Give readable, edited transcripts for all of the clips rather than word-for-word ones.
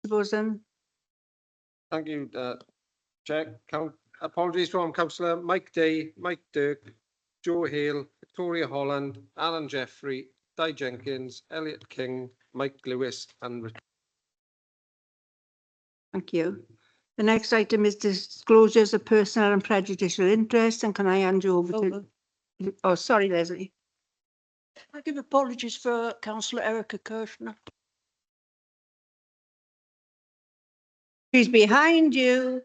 Councillor Boson. Thank you, Chair. Apologies from Councillor Mike Day, Mike Dirk, Joe Hale, Victoria Holland, Alan Jeffrey, Di Jenkins, Elliot King, Mike Lewis and Richard. Thank you. The next item is disclosures of personal and prejudicial interest, and can I hand you over to... Oh, sorry, Leslie. I give apologies for Councillor Erica Kirshner. She's behind you.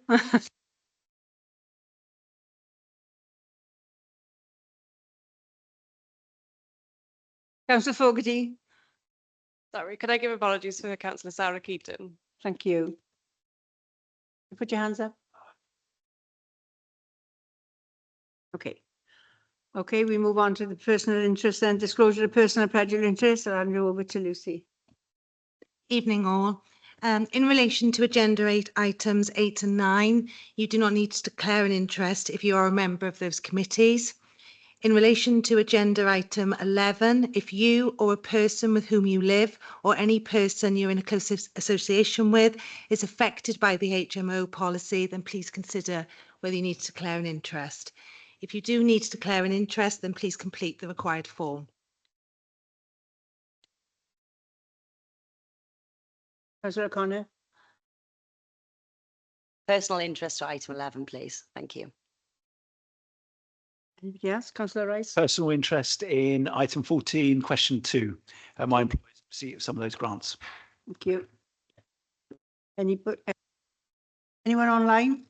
Councillor Fogarty. Sorry, could I give apologies for Councillor Sarah Keaton? Thank you. Put your hands up. Okay. Okay, we move on to the personal interest and disclosure of personal prejudicial interest. I'll hand you over to Lucy. Evening all. In relation to agenda items 8 and 9, you do not need to declare an interest if you are a member of those committees. In relation to agenda item 11, if you or a person with whom you live or any person you're in a close association with is affected by the HMO policy, then please consider whether you need to declare an interest. If you do need to declare an interest, then please complete the required form. Councillor O'Connor. Personal interest to item 11, please. Thank you. Anybody else? Councillor Rice. Personal interest in item 14, question 2. My employees receive some of those grants. Thank you. Anyone online?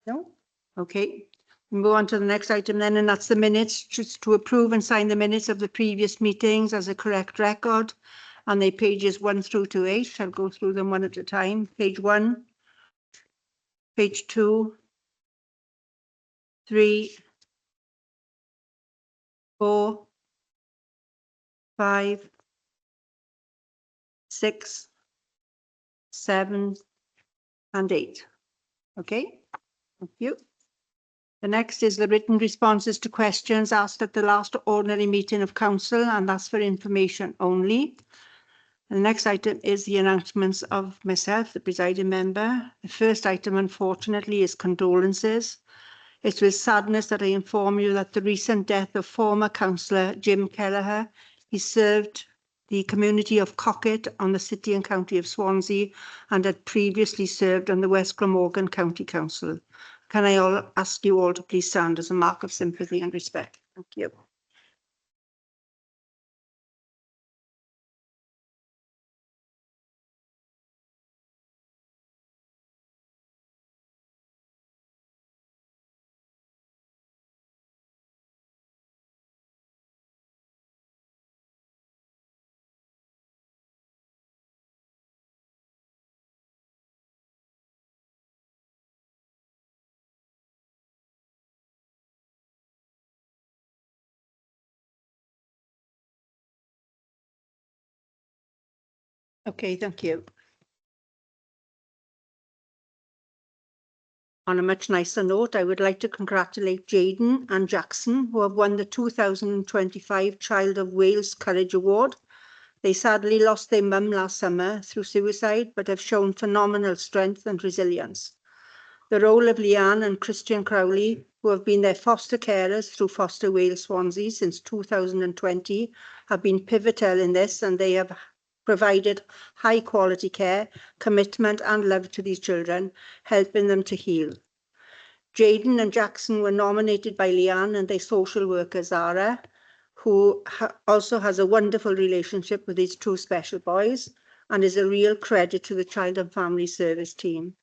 No? Okay. We move on to the next item then, and that's the minutes, just to approve and sign the minutes of the previous meetings as a correct record. And they pages 1 through to 8. I'll go through them one at a time. Page 1, page 2, 3, 4, 5, 6, 7, and 8. Okay, thank you. The next is the written responses to questions asked at the last ordinary meeting of council, and that's for information only. The next item is the announcements of myself, the presiding member. The first item, unfortunately, is condolences. It's with sadness that I inform you that the recent death of former councillor Jim Kelleher. He served the community of Cocket on the City and County of Swansea and had previously served on the West Glamorgan County Council. Can I ask you all to please stand as a mark of sympathy and respect? Thank you. Okay, thank you. On a much nicer note, I would like to congratulate Jaden and Jackson, who have won the 2025 Child of Wales Courage Award. They sadly lost their mum last summer through suicide, but have shown phenomenal strength and resilience. The role of Leanne and Christian Crowley, who have been their foster carers through Foster Wales Swansea since 2020, have been pivotal in this, and they have provided high quality care, commitment and love to these children, helping them to heal. Jaden and Jackson were nominated by Leanne and their social worker Zara, who also has a wonderful relationship with these two special boys and is a real credit to the Child and Family Service team.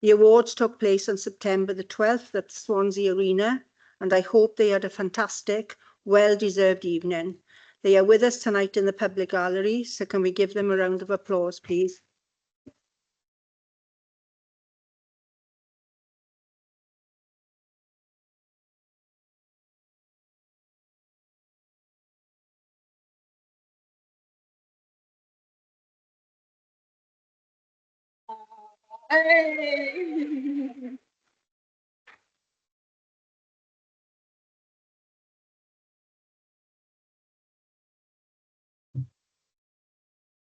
The awards took place on September the 12th at Swansea Arena, and I hope they had a fantastic, well-deserved evening. They are with us tonight in the public gallery, so can we give them a round of applause, please? Hey!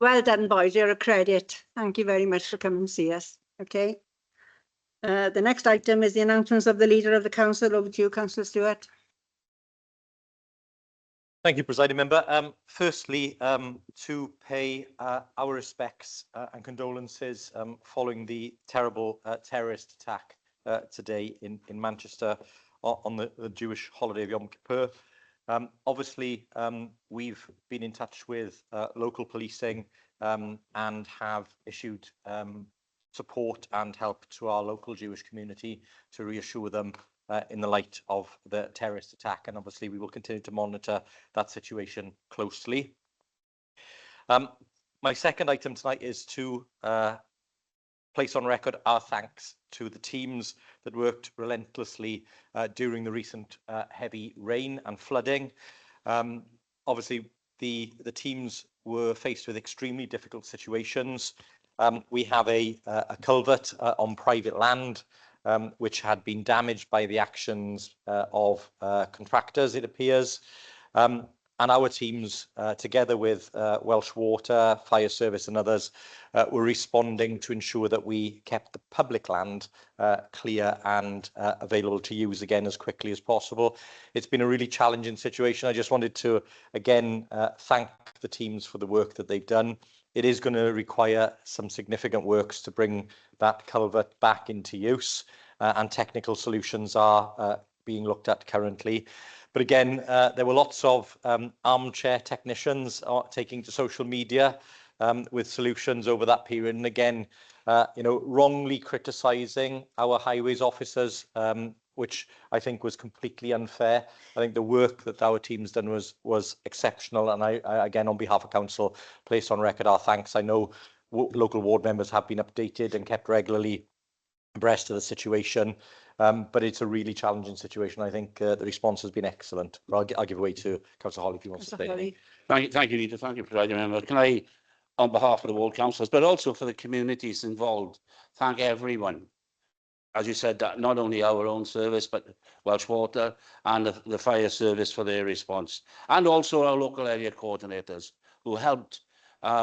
Well done, boys. You're a credit. Thank you very much for coming and see us. Okay. The next item is the announcements of the Leader of the Council. Over to you, Councillor Stewart. Thank you, Presiding Member. Firstly, to pay our respects and condolences following the terrible terrorist attack today in Manchester on the Jewish holiday of Yom Kippur. Obviously, we've been in touch with local policing and have issued support and help to our local Jewish community to reassure them in the light of the terrorist attack, and obviously we will continue to monitor that situation closely. My second item tonight is to place on record our thanks to the teams that worked relentlessly during the recent heavy rain and flooding. Obviously, the teams were faced with extremely difficult situations. We have a culvert on private land which had been damaged by the actions of contractors, it appears. And our teams, together with Welsh Water, Fire Service and others, were responding to ensure that we kept the public land clear and available to use again as quickly as possible. It's been a really challenging situation. I just wanted to, again, thank the teams for the work that they've done. It is going to require some significant works to bring that culvert back into use, and technical solutions are being looked at currently. But again, there were lots of armchair technicians taking to social media with solutions over that period. And again, wrongly criticising our highways officers, which I think was completely unfair. I think the work that our team's done was exceptional. And I again, on behalf of Council, place on record our thanks. I know local ward members have been updated and kept regularly abreast of the situation. But it's a really challenging situation. I think the response has been excellent. But I'll give away to Councillor Holly if you want to say anything. Thank you, Leader. Thank you, Presiding Member. Can I, on behalf of the ward councillors, but also for the communities involved, thank everyone. As you said, that not only our own service, but Welsh Water and the Fire Service for their response, and also our local area coordinators who helped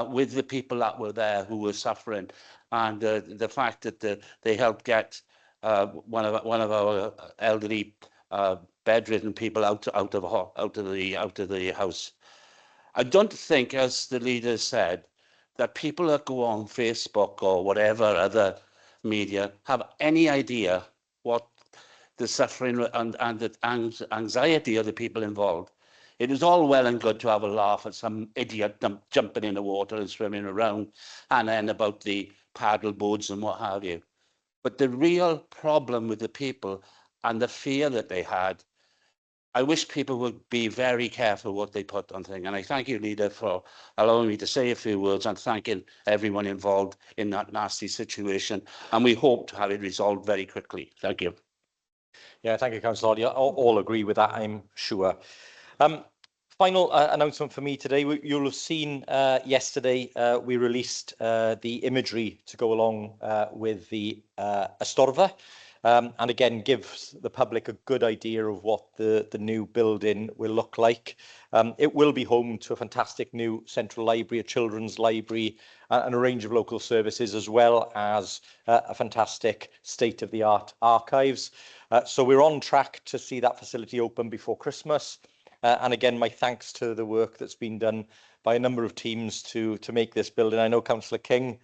with the people that were there who were suffering, and the fact that they helped get one of our elderly bedridden people out of the house. I don't think, as the leader said, that people that go on Facebook or whatever other media have any idea what the suffering and the anxiety of the people involved. It is all well and good to have a laugh at some idiot jumping in the water and swimming around, and then about the paddle boards and what have you. But the real problem with the people and the fear that they had, I wish people would be very careful what they put on things. And I thank you, Leader, for allowing me to say a few words and thanking everyone involved in that nasty situation. And we hope to have it resolved very quickly. Thank you. Yeah, thank you, Councillor Holly. All agree with that, I'm sure. Final announcement for me today. You'll have seen yesterday we released the imagery to go along with the Estorfa, and again gives the public a good idea of what the new building will look like. It will be home to a fantastic new central library, a children's library, and a range of local services, as well as a fantastic state-of-the-art archives. So we're on track to see that facility open before Christmas. And again, my thanks to the work that's been done by a number of teams to make this building. I know Councillor King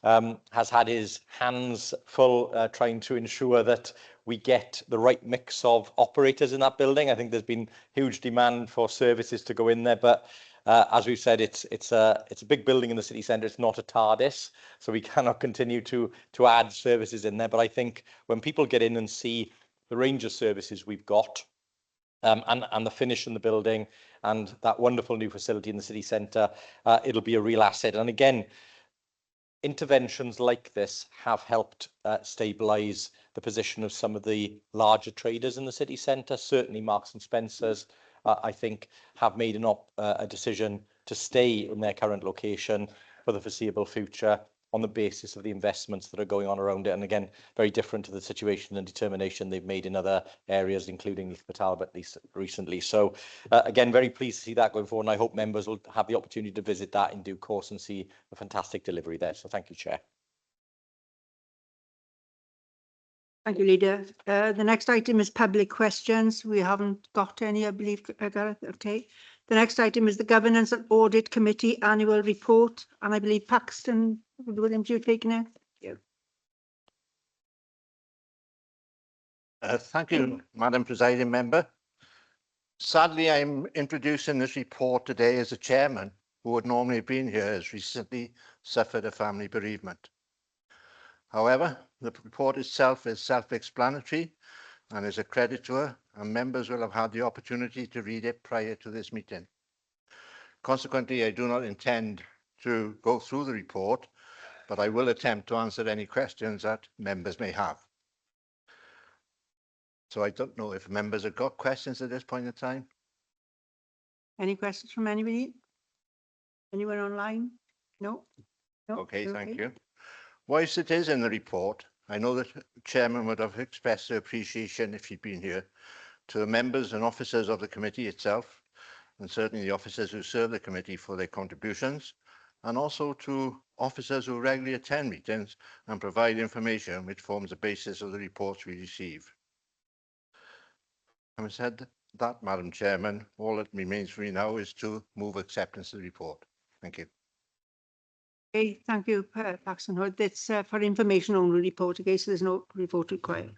has had his hands full trying to ensure that we get the right mix of operators in that building. I think there's been huge demand for services to go in there, but as we've said, it's a big building in the city centre. It's not a TARDIS, so we cannot continue to add services in there. But I think when people get in and see the range of services we've got, and the finish in the building and that wonderful new facility in the city centre, it'll be a real asset. And again, interventions like this have helped stabilise the position of some of the larger traders in the city centre. Certainly Marks and Spencer's, I think, have made a decision to stay in their current location for the foreseeable future. on the basis of the investments that are going on around it. And again, very different to the situation and determination they've made in other areas, including East Talbot recently. So again, very pleased to see that going forward, and I hope members will have the opportunity to visit that in due course and see a fantastic delivery there. So thank you, Chair. Thank you, Leader. The next item is public questions. We haven't got any, I believe, Gareth. Okay. The next item is the Governance and Audit Committee Annual Report, and I believe Paxton Williams, you're taking it. Thank you, Madam Presiding Member. Sadly, I'm introducing this report today as a chairman who would normally have been here has recently suffered a family bereavement. However, the report itself is self-explanatory and is a credit to her, and members will have had the opportunity to read it prior to this meeting. Consequently, I do not intend to go through the report, but I will attempt to answer any questions that members may have. So I don't know if members have got questions at this point in time. Any questions from anybody? Anyone online? No? No? Okay, thank you. Whilst it is in the report, I know that the Chairman would have expressed her appreciation if he'd been here to the members and officers of the committee itself, and certainly the officers who serve the committee for their contributions, and also to officers who regularly attend meetings and provide information which forms the basis of the reports we receive. Having said that, Madam Chairman, all that remains for me now is to move acceptance of the report. Thank you. Okay, thank you, Paxton Hood. It's for information only report, okay, so there's no report required.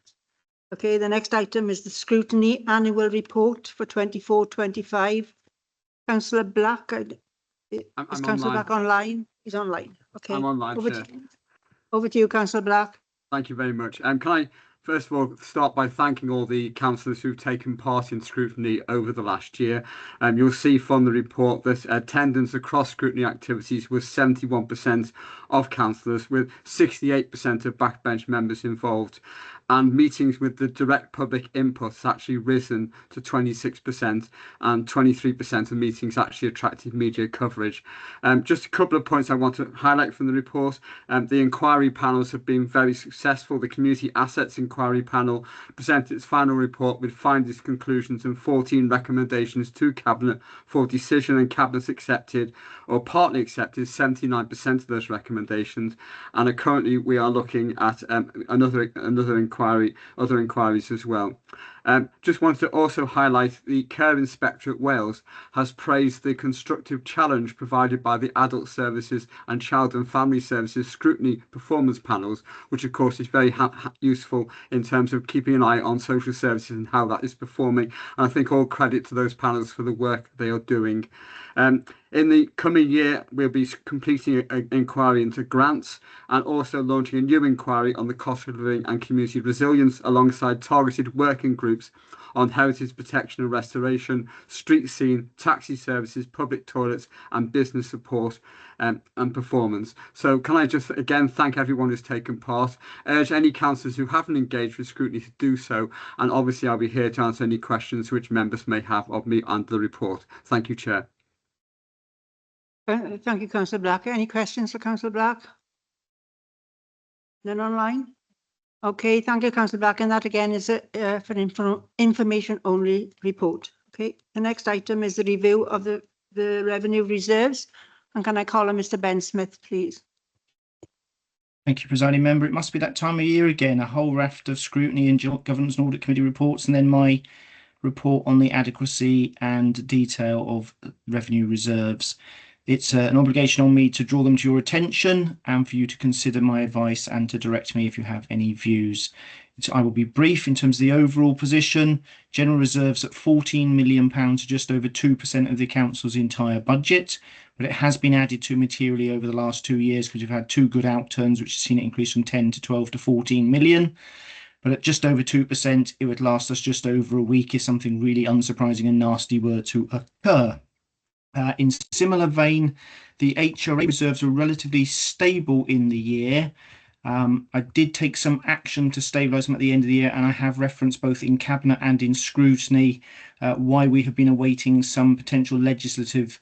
Okay, the next item is the Scrutiny Annual Report for 24-25. Councillor Black, is Councillor Black online? He's online. Okay. I'm online, Chair. Over to you, Councillor Black. Thank you very much. Can I first of all start by thanking all the councillors who've taken part in scrutiny over the last year. You'll see from the report that attendance across scrutiny activities was 71% of councillors, with 68% of backbench members involved. And meetings with the direct public input has actually risen to 26%, and 23% of meetings actually attracted media coverage. Just a couple of points I want to highlight from the report. The inquiry panels have been very successful. The Community Assets Inquiry Panel presented its final report with findings, conclusions and 14 recommendations to Cabinet for decision, and Cabinet accepted or partly accepted 79% of those recommendations. And currently we are looking at other inquiries as well. Just wanted to also highlight the Care Inspectorate Wales has praised the constructive challenge provided by the Adult Services and Child and Family Services Scrutiny Performance Panels, which of course is very useful in terms of keeping an eye on social services and how that is performing. And I think all credit to those panels for the work they are doing. In the coming year, we'll be completing an inquiry into grants and also launching a new inquiry on the cost of living and community resilience, alongside targeted working groups on heritage protection and restoration, street scene, taxi services, public toilets and business support and performance. So can I just again thank everyone who's taken part, urge any councillors who haven't engaged with scrutiny to do so, and obviously I'll be here to answer any questions which members may have of me and the report. Thank you, Chair. Thank you, Councillor Black. Any questions for Councillor Black? None online? Okay, thank you, Councillor Black. And that again is for information only report. Okay, the next item is the review of the revenue reserves. And can I call on Mr. Ben Smith, please? Thank you, Presiding Member. It must be that time of year again, a whole raft of scrutiny and Governance and Audit Committee reports, and then my report on the adequacy and detail of revenue reserves. It's an obligation on me to draw them to your attention and for you to consider my advice and to direct me if you have any views. I will be brief in terms of the overall position. General reserves at £14 million, just over 2% of the council's entire budget, but it has been added to materially over the last 2 years because we've had two good outturns, which has seen it increase from 10 to 12 to 14 million. But at just over 2%, it would last us just over a week if something really unsurprising and nasty were to occur. In similar vein, the HRA reserves are relatively stable in the year, I did take some action to stabilise them at the end of the year, and I have referenced both in Cabinet and in scrutiny why we have been awaiting some potential legislative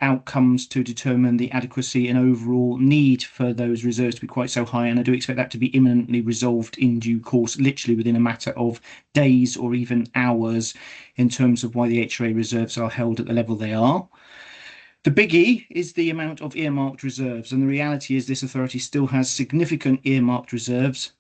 outcomes to determine the adequacy and overall need for those reserves to be quite so high. And I do expect that to be imminently resolved in due course, literally within a matter of days or even hours, in terms of why the HRA reserves are held at the level they are. The biggie is the amount of earmarked reserves, and the reality is this authority still has significant earmarked reserves,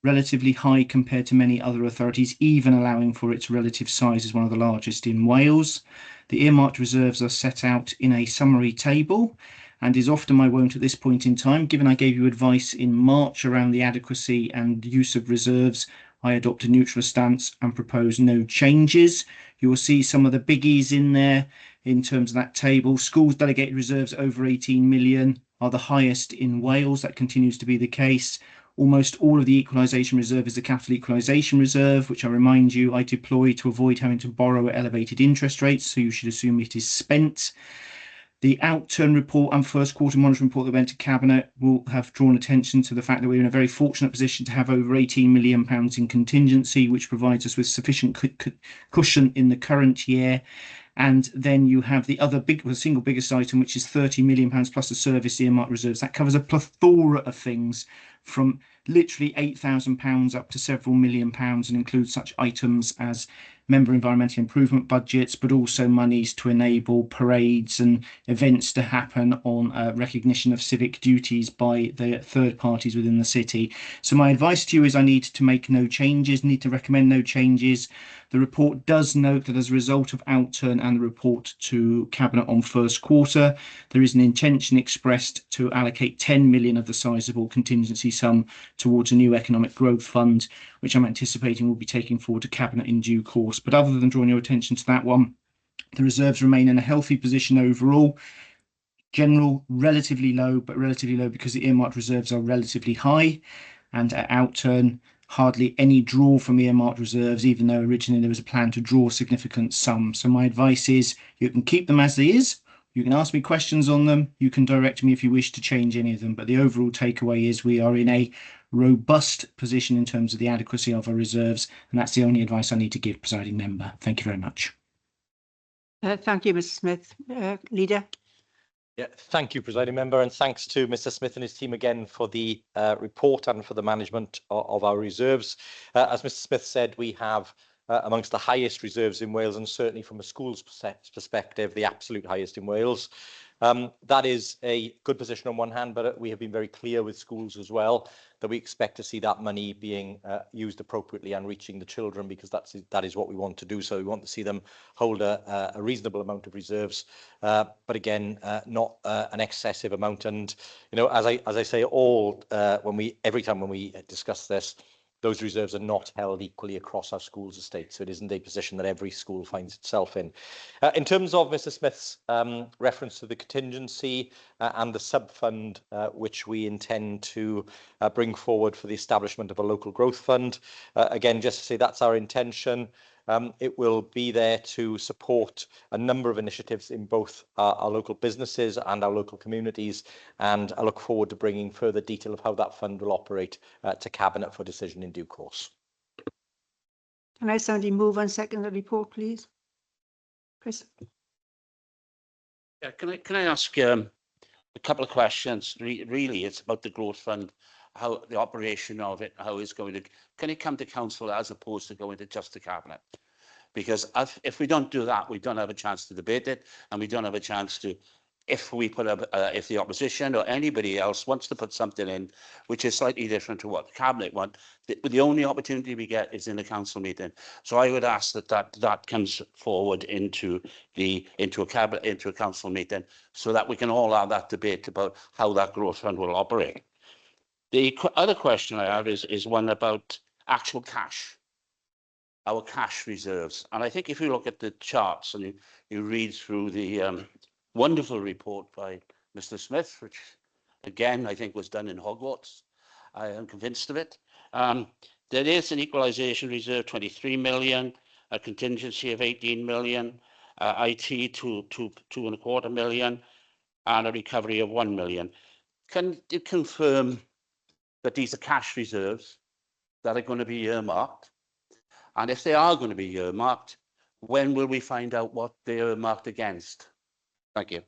relatively high compared to many other authorities, even allowing for its relative size as one of the largest in Wales. The earmarked reserves are set out in a summary table, and is often my wont at this point in time. Given I gave you advice in March around the adequacy and use of reserves, I adopt a neutral stance and propose no changes. You will see some of the biggies in there in terms of that table. Schools delegated reserves over 18 million are the highest in Wales. That continues to be the case. Almost all of the equalisation reserve is the capital equalisation reserve, which I remind you I deploy to avoid having to borrow at elevated interest rates, so you should assume it is spent. The outturn report and first quarter monitoring report that went to Cabinet will have drawn attention to the fact that we're in a very fortunate position to have over £18 million in contingency, which provides us with sufficient cushion in the current year. And then you have the single biggest item, which is £30 million plus the service earmark reserves. That covers a plethora of things, from literally £8,000 up to several £1 million, and includes such items as member environmental improvement budgets, but also monies to enable parades and events to happen on recognition of civic duties by the third parties within the city. So my advice to you is I need to make no changes, need to recommend no changes. The report does note that as a result of outturn and the report to Cabinet on first quarter, there is an intention expressed to allocate 10 million of the sizable contingency sum towards a new economic growth fund, which I'm anticipating will be taken forward to Cabinet in due course. But other than drawing your attention to that one, the reserves remain in a healthy position overall. General, relatively low, but relatively low because the earmarked reserves are relatively high. And at outturn, hardly any draw from earmarked reserves, even though originally there was a plan to draw significant sums. So my advice is you can keep them as they is. You can ask me questions on them. You can direct me if you wish to change any of them. But the overall takeaway is we are in a robust position in terms of the adequacy of our reserves. And that's the only advice I need to give, presiding member. Thank you very much. Thank you, Mr Smith. Leader. Yeah, thank you, presiding member, and thanks to Mr Smith and his team again for the report and for the management of our reserves. As Mr Smith said, we have amongst the highest reserves in Wales, and certainly from a school's perspective, the absolute highest in Wales. That is a good position on one hand, but we have been very clear with schools as well that we expect to see that money being used appropriately and reaching the children, because that is what we want to do. So we want to see them hold a reasonable amount of reserves, but again, not an excessive amount. And you know, as I say, every time when we discuss this, those reserves are not held equally across our schools' estate, so it isn't a position that every school finds itself in. In terms of Mr Smith's reference to the contingency and the sub-fund which we intend to bring forward for the establishment of a local growth fund, again, just to say that's our intention. It will be there to support a number of initiatives in both our local businesses and our local communities, and I look forward to bringing further detail of how that fund will operate to Cabinet for decision in due course. Can I somebody move and second the report, please? Chris. Yeah, can I ask a couple of questions? Really, it's about the growth fund, how the operation of it, how it's going to. Can it come to council as opposed to going to just the Cabinet? Because if we don't do that, we don't have a chance to debate it, and we don't have a chance to, if we put up, if the opposition or anybody else wants to put something in which is slightly different to what the Cabinet want, the only opportunity we get is in a council meeting. So I would ask that comes forward into a council meeting, so that we can all have that debate about how that growth fund will operate. The other question I have is one about actual cash. Our cash reserves. And I think if you look at the charts and you read through the wonderful report by Mr Smith, which again I think was done in Hogwarts, I am convinced of it. There is an equalisation reserve 23 million, a contingency of 18 million, IT to 2.25 million, and a recovery of 1 million. Can you confirm that these are cash reserves that are going to be earmarked? And if they are going to be earmarked, when will we find out what they're earmarked against? Thank you.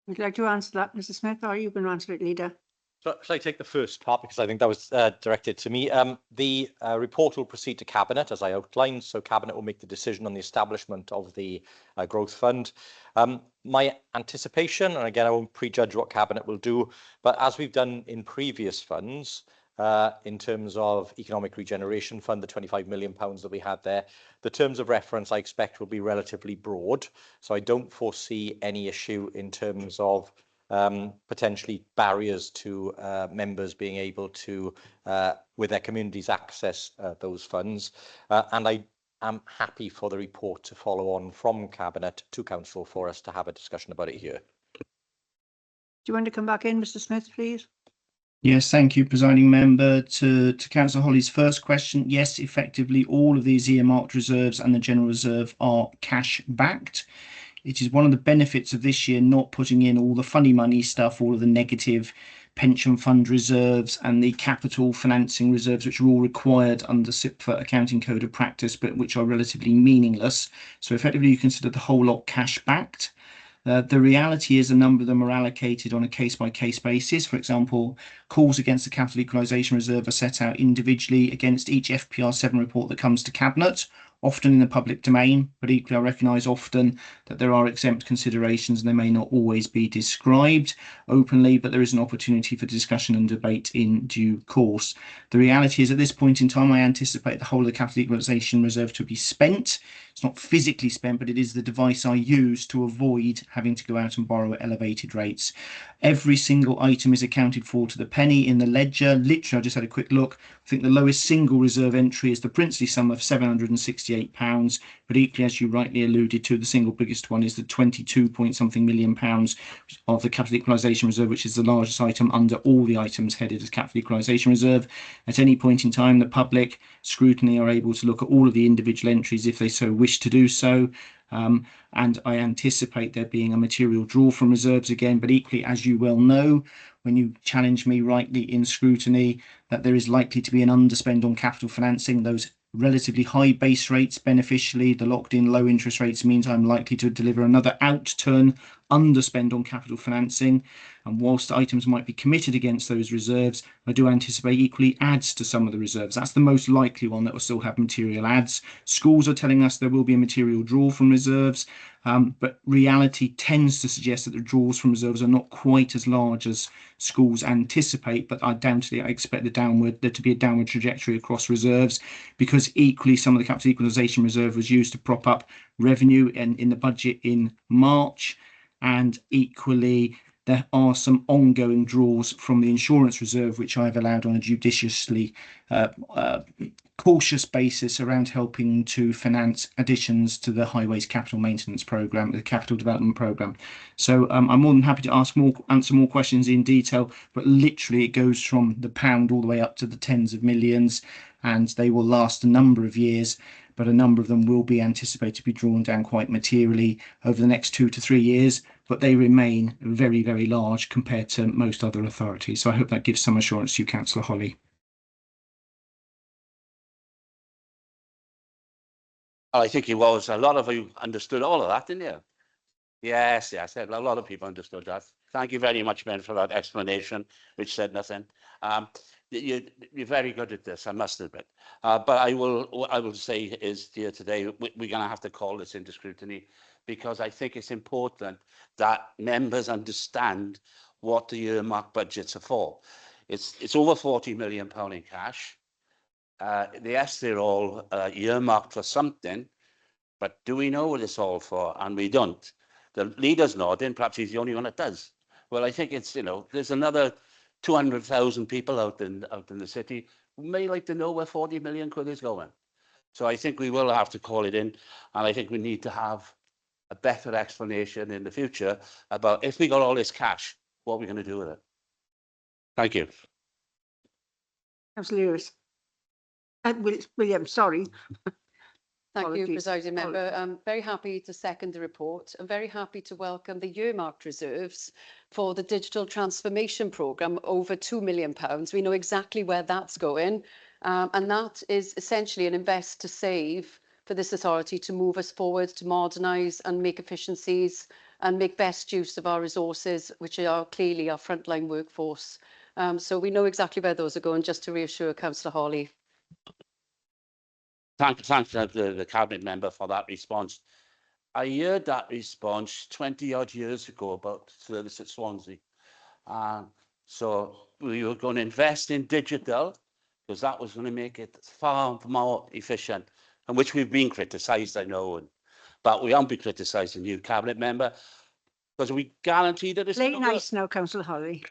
Would you like to answer that, Mr. Smith, or are you going to answer it, Leader? So, shall I take the first part, because I think that was directed to me? The report will proceed to Cabinet, as I outlined, so Cabinet will make the decision on the establishment of the growth fund. My anticipation, and again, I won't prejudge what Cabinet will do, but as we've done in previous funds, in terms of Economic Regeneration Fund, the £25 million that we had there, the terms of reference I expect will be relatively broad. So I don't foresee any issue in terms of potentially barriers to members being able to, with their communities, access those funds. And I am happy for the report to follow on from Cabinet to Council for us to have a discussion about it here. Do you want to come back in, Mr. Smith, please? Yes, thank you, presiding member. To Councillor Holly's first question, yes, effectively all of these earmarked reserves and the general reserve are cash backed. It is one of the benefits of this year not putting in all the funny money stuff, all of the negative pension fund reserves and the capital financing reserves, which are all required under SIPFA accounting code of practice, but which are relatively meaningless. So effectively you consider the whole lot cash backed. The reality is a number of them are allocated on a case-by-case basis. For example, calls against the Capital Equalisation Reserve are set out individually against each FPR7 report that comes to Cabinet, often in the public domain, but equally I recognise often that there are exempt considerations and they may not always be described openly, but there is an opportunity for discussion and debate in due course. The reality is at this point in time, I anticipate the whole of the Capital Equalisation Reserve to be spent. It's not physically spent, but it is the device I use to avoid having to go out and borrow at elevated rates. Every single item is accounted for to the penny in the ledger. Literally, I just had a quick look. I think the lowest single reserve entry is the princely sum of £768, but equally, as you rightly alluded to, the single biggest one is the 22 point something million pounds of the Capital Equalisation Reserve, which is the largest item under all the items headed as Capital Equalisation Reserve. At any point in time, the public scrutiny are able to look at all of the individual entries if they so wish to do so. And I anticipate there being a material draw from reserves again, but equally, as you well know, when you challenge me rightly in scrutiny, that there is likely to be an underspend on capital financing. Those relatively high base rates beneficially, the locked in low interest rates means I'm likely to deliver another outturn underspend on capital financing. And whilst items might be committed against those reserves, I do anticipate equally adds to some of the reserves. That's the most likely one that will still have material adds. Schools are telling us there will be a material draw from reserves, but reality tends to suggest that the draws from reserves are not quite as large as schools anticipate, but undoubtedly I expect there to be a downward trajectory across reserves, because equally some of the Capital Equalisation Reserve was used to prop up revenue in the budget in March, and equally there are some ongoing draws from the insurance reserve, which I've allowed on a judiciously cautious basis around helping to finance additions to the Highways Capital Maintenance Programme, the Capital Development Programme. So I'm more than happy to answer more questions in detail, but literally it goes from the pound all the way up to the tens of millions, and they will last a number of years, but a number of them will be anticipated to be drawn down quite materially over the next 2 to 3 years, but they remain very, very large compared to most other authorities. So I hope that gives some assurance to you, Councillor Holly. I think it was a lot of you understood all of that, didn't you? Yes, a lot of people understood that. Thank you very much, Ben, for that explanation, which said nothing. You're very good at this, I must admit. But I will say is here today, we're going to have to call this into scrutiny, because I think it's important that members understand what the earmark budgets are for. It's over £40 million in cash. Yes, they're all earmarked for something, but do we know what it's all for? And we don't. The leader's nodding, perhaps he's the only one that does. Well, I think it's, there's another 200,000 people out in the city who may like to know where 40 million quid is going. So I think we will have to call it in, and I think we need to have a better explanation in the future about, if we got all this cash, what are we going to do with it? Thank you. Councillor Lewis. William, sorry. Thank you, Apologies. Presiding Member. I'm very happy to second the report. I'm very happy to welcome the earmarked reserves for the digital transformation programme, over £2 million. We know exactly where that's going, and that is essentially an invest to save for this authority to move us forward, to modernise and make efficiencies and make best use of our resources, which are clearly our frontline workforce. So we know exactly where those are going, just to reassure Councillor Hawley. Thank the Cabinet Member for that response. I heard that response 20 odd years ago about service at Swansea. So we were going to invest in digital because that was going to make it far more efficient, and which we've been criticised, I know, but we haven't been criticising you, Cabinet Member, because we guarantee that it's Play going to work. nice now, Councillor Holly.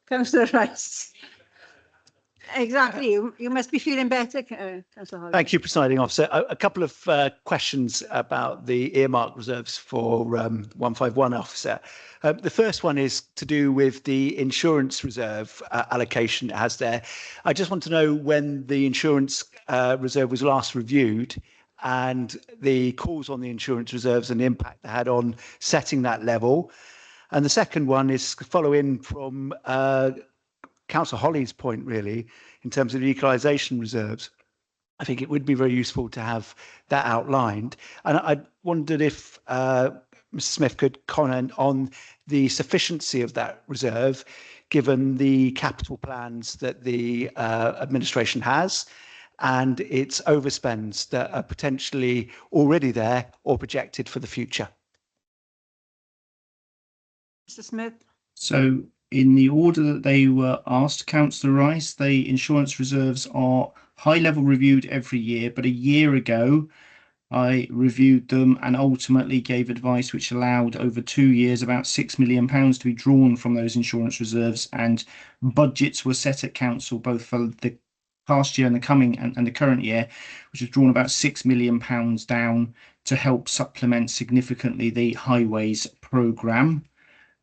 Councillor Rice. Exactly. You must be feeling better, Councillor Holly. Thank you, Presiding Officer. A couple of questions about the earmark reserves for 151 Officer. The first one is to do with the insurance reserve allocation it has there. I just want to know when the insurance reserve was last reviewed and the calls on the insurance reserves and the impact they had on setting that level. And the second one is following from Councillor Holly's point, really, in terms of the equalisation reserves. I think it would be very useful to have that outlined. And I wondered if Mr. Smith could comment on the sufficiency of that reserve, given the capital plans that the administration has and its overspends that are potentially already there or projected for the future. Mr. Smith. So in the order that they were asked, Councillor Rice, the insurance reserves are high level reviewed every year, but a year ago I reviewed them and ultimately gave advice which allowed over 2 years about £6 million to be drawn from those insurance reserves, and budgets were set at council both for the past year and the coming and the current year, which has drawn about £6 million down to help supplement significantly the highways programme.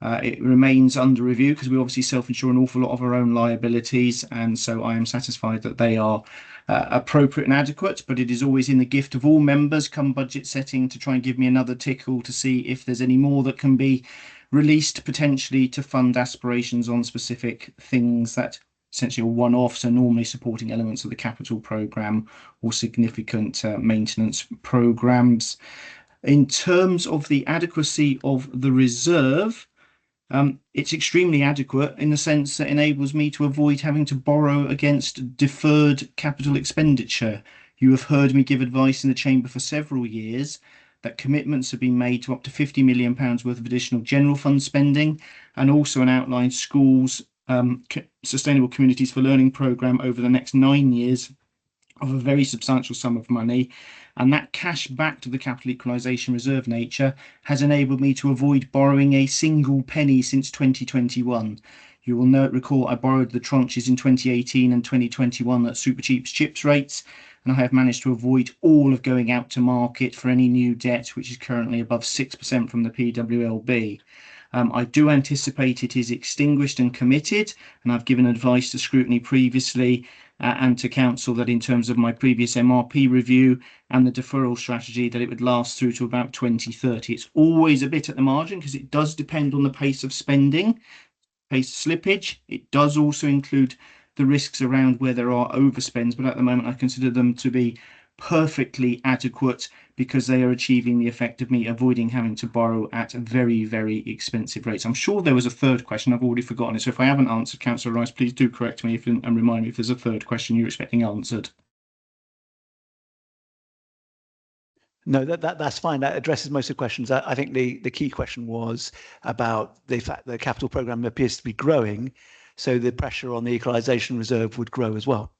It remains under review because we obviously self-insure an awful lot of our own liabilities, and so I am satisfied that they are appropriate and adequate, but it is always in the gift of all members come budget setting to try and give me another tickle to see if there's any more that can be released potentially to fund aspirations on specific things that essentially are one-offs, and normally supporting elements of the capital programme or significant maintenance programmes. In terms of the adequacy of the reserve, it's extremely adequate in the sense that it enables me to avoid having to borrow against deferred capital expenditure. You have heard me give advice in the Chamber for several years that commitments have been made to up to £50 million worth of additional general fund spending, and also an outlined schools Sustainable Communities for Learning programme over the next 9 years of a very substantial sum of money. And that cash back to the capital equalisation reserve nature has enabled me to avoid borrowing a single penny since 2021. You will recall I borrowed the tranches in 2018 and 2021 at super cheap chips rates, and I have managed to avoid all of going out to market for any new debt, which is currently above 6% from the PWLB. I do anticipate it is extinguished and committed, and I've given advice to scrutiny previously and to council that in terms of my previous MRP review and the deferral strategy, that it would last through to about 2030. It's always a bit at the margin because it does depend on the pace of spending, pace of slippage. It does also include the risks around where there are overspends, but at the moment I consider them to be perfectly adequate because they are achieving the effect of me avoiding having to borrow at very, very expensive rates. I'm sure there was a third question. I've already forgotten it. So if I haven't answered, Councillor Rice, please do correct me and remind me if there's a third question you're expecting answered. No, that's fine. That addresses most of the questions. I think the key question was about the fact that the capital programme appears to be growing, so the pressure on the equalisation reserve would grow as well.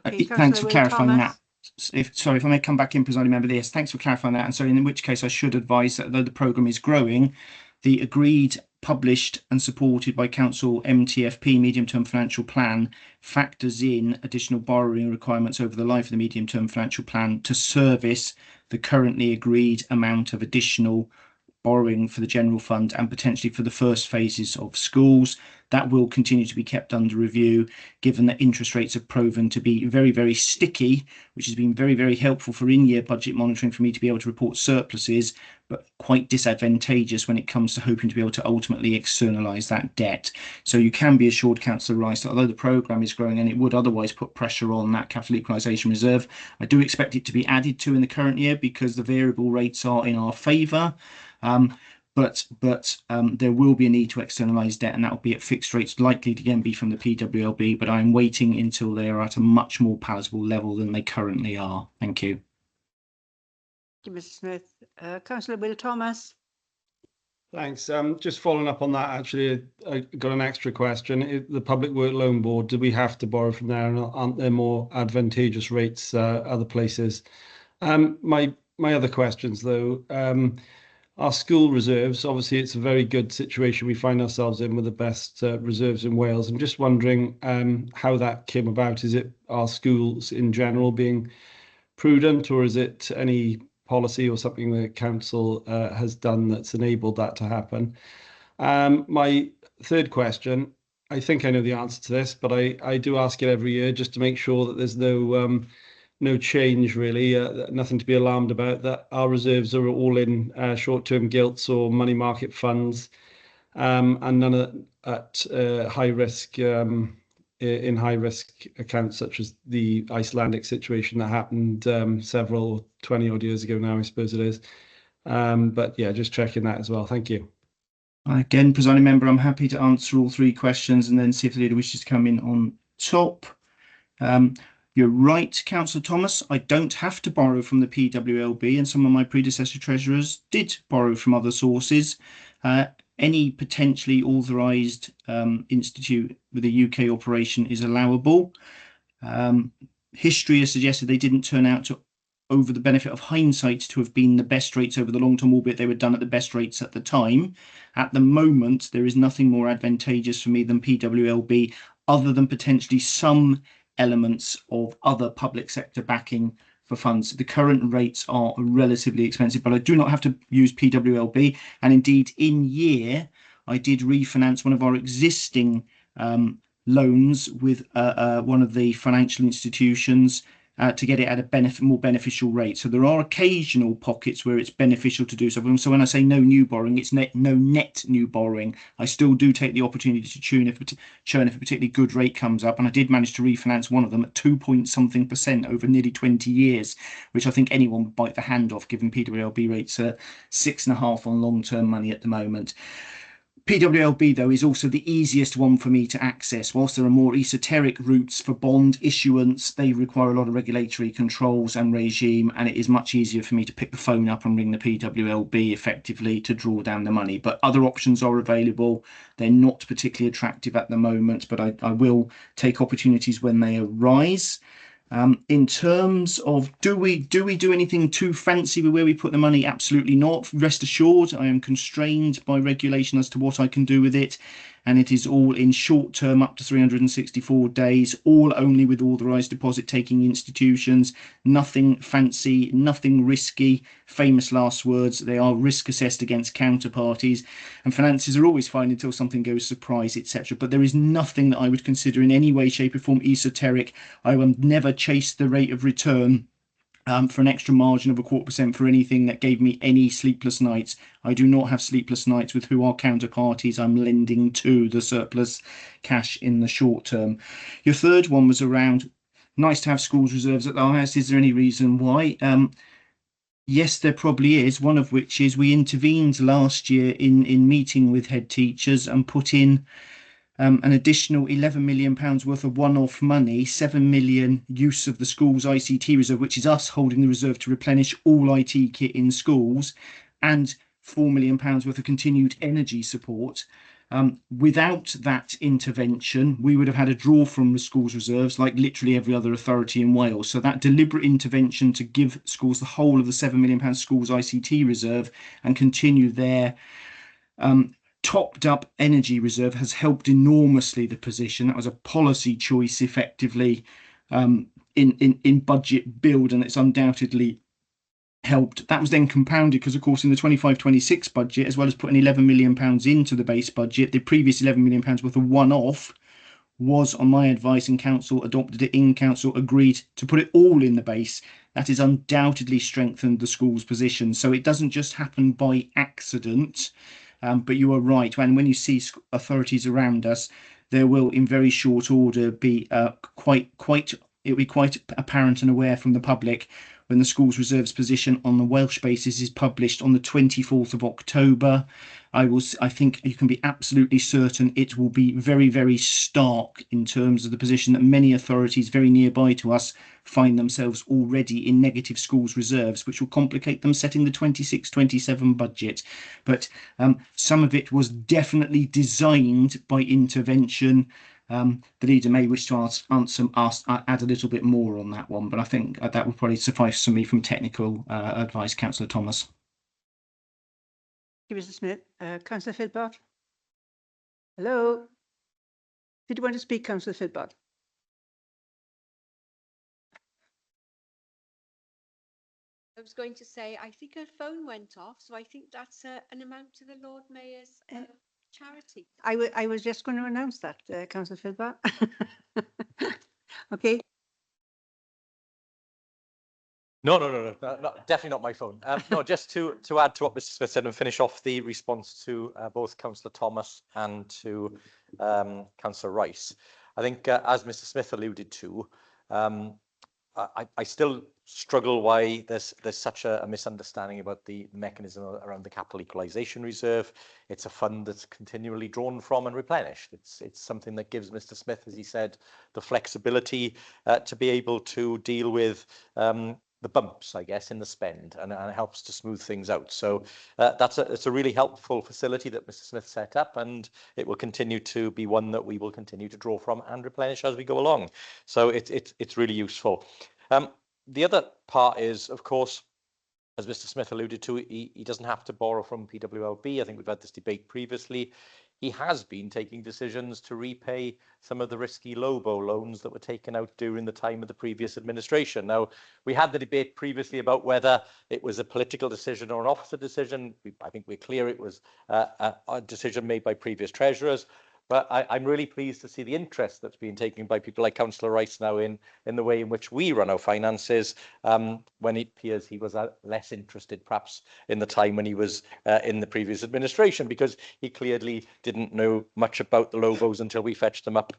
Okay, Thanks for clarifying that. Thomas. If I may come back in, Presiding Member, yes, thanks for clarifying that. And so in which case I should advise that though the programme is growing, the agreed, published and supported by Council MTFP medium-term financial plan factors in additional borrowing requirements over the life of the medium-term financial plan to service the currently agreed amount of additional borrowing for the general fund and potentially for the first phases of schools. That will continue to be kept under review, given that interest rates have proven to be very, very sticky, which has been very, very helpful for in-year budget monitoring for me to be able to report surpluses, but quite disadvantageous when it comes to hoping to be able to ultimately externalise that debt. So you can be assured, Councillor Rice, that although the programme is growing and it would otherwise put pressure on that capital equalisation reserve, I do expect it to be added to in the current year because the variable rates are in our favour. But there will be a need to externalise debt, and that will be at fixed rates, likely to again be from the PWLB, but I'm waiting until they are at a much more palatable level than they currently are. Thank you. Thank you, Mr Smith. Councillor Will Thomas. Thanks. Just following up on that, actually, I got an extra question. The Public Work Loan Board, do we have to borrow from there, and aren't there more advantageous rates other places? My other questions, though, our school reserves, obviously it's a very good situation we find ourselves in with the best reserves in Wales. I'm just wondering how that came about. Is it our schools in general being prudent, or is it any policy or something the council has done that's enabled that to happen? My third question, I think I know the answer to this, but I do ask it every year just to make sure that there's no change really, nothing to be alarmed about, that our reserves are all in short-term gilts or money market funds, and none at high risk, in high risk accounts, such as the Icelandic situation that happened several 20 odd years ago now, I suppose it is. But yeah, just checking that as well. Thank you. Again, presiding member, I'm happy to answer all three questions and then see if the leader wishes to come in on top. You're right, Councillor Thomas, I don't have to borrow from the PWLB, and some of my predecessor treasurers did borrow from other sources. Any potentially authorised institute with a UK operation is allowable. History has suggested they didn't turn out to, over the benefit of hindsight, to have been the best rates over the long term, albeit they were done at the best rates at the time. At the moment, there is nothing more advantageous for me than PWLB, other than potentially some elements of other public sector backing for funds. The current rates are relatively expensive, but I do not have to use PWLB. And indeed, in year, I did refinance one of our existing loans with one of the financial institutions to get it at a more beneficial rate. So there are occasional pockets where it's beneficial to do so. So when I say no new borrowing, it's no net new borrowing. I still do take the opportunity to churn if a particularly good rate comes up. And I did manage to refinance one of them at 2-point-something% over nearly 20 years, which I think anyone would bite the hand off, given PWLB rates are 6.5 on long-term money at the moment. PWLB, though, is also the easiest one for me to access. Whilst there are more esoteric routes for bond issuance, they require a lot of regulatory controls and regime, and it is much easier for me to pick the phone up and ring the PWLB effectively to draw down the money. But other options are available. They're not particularly attractive at the moment, but I will take opportunities when they arise. In terms of do we do anything too fancy with where we put the money? Absolutely not. Rest assured, I am constrained by regulation as to what I can do with it, and it is all in short term, up to 364 days, all only with authorised deposit taking institutions. Nothing fancy, nothing risky. Famous last words. They are risk assessed against counterparties, and finances are always fine until something goes surprise, etc. But there is nothing that I would consider in any way, shape or form esoteric. I will never chase the rate of return for an extra margin of 0.25% for anything that gave me any sleepless nights. I do not have sleepless nights with who are counterparties I'm lending to the surplus cash in the short term. Your third one was around nice to have schools reserves at the highest. Is there any reason why? Yes, there probably is, one of which is we intervened last year in meeting with head teachers and put in an additional £11 million worth of one-off money, 7 million use of the school's ICT reserve, which is us holding the reserve to replenish all IT kit in schools, and £4 million worth of continued energy support. Without that intervention, we would have had a draw from the schools reserves like literally every other authority in Wales. So that deliberate intervention to give schools the whole of the £7 million schools ICT reserve and continue their topped up energy reserve has helped enormously the position. That was a policy choice effectively in budget build, and it's undoubtedly helped. That was then compounded because, of course, in the 25-26 budget, as well as putting £11 million into the base budget, the previous £11 million worth of one-off was, on my advice, and council adopted it in council, agreed to put it all in the base. That has undoubtedly strengthened the school's position. So it doesn't just happen by accident, but you are right. And when you see authorities around us, there will, in very short order, be it'll be quite apparent and aware from the public when the school's reserves position on the Welsh basis is published on the 24th of October. I think you can be absolutely certain it will be very, very stark in terms of the position that many authorities very nearby to us find themselves already in negative schools reserves, which will complicate them setting the 26-27 budget. But some of it was definitely designed by intervention. The leader may wish to add a little bit more on that one, but I think that would probably suffice for me from technical advice. Councillor Thomas. Thank you, Mr. Smith. Councillor Philpott. Hello. Did you want to speak, Councillor Philpott? I was going to say, I think her phone went off, so I think that's an amount to the Lord Mayor's charity. I was just going to announce that, Councillor Philpott. Okay. No, definitely not my phone. No, just to add to what Mr. Smith said and finish off the response to both Councillor Thomas and to Councillor Rice. I think, as Mr. Smith alluded to, I still struggle why there's such a misunderstanding about the mechanism around the capital equalisation reserve. It's a fund that's continually drawn from and replenished. It's something that gives Mr. Smith, as he said, the flexibility to be able to deal with the bumps, I guess, in the spend, and it helps to smooth things out. So it's a really helpful facility that Mr. Smith set up, and it will continue to be one that we will continue to draw from and replenish as we go along. So it's really useful. The other part is, of course, as Mr. Smith alluded to, he doesn't have to borrow from PWLB. I think we've had this debate previously. He has been taking decisions to repay some of the risky LOBO loans that were taken out during the time of the previous administration. Now, we had the debate previously about whether it was a political decision or an officer decision. I think we're clear it was a decision made by previous treasurers. But I'm really pleased to see the interest that's been taken by people like Councillor Rice now in the way in which we run our finances, when it appears he was less interested perhaps in the time when he was in the previous administration, because he clearly didn't know much about the LOBOs until we fetched them up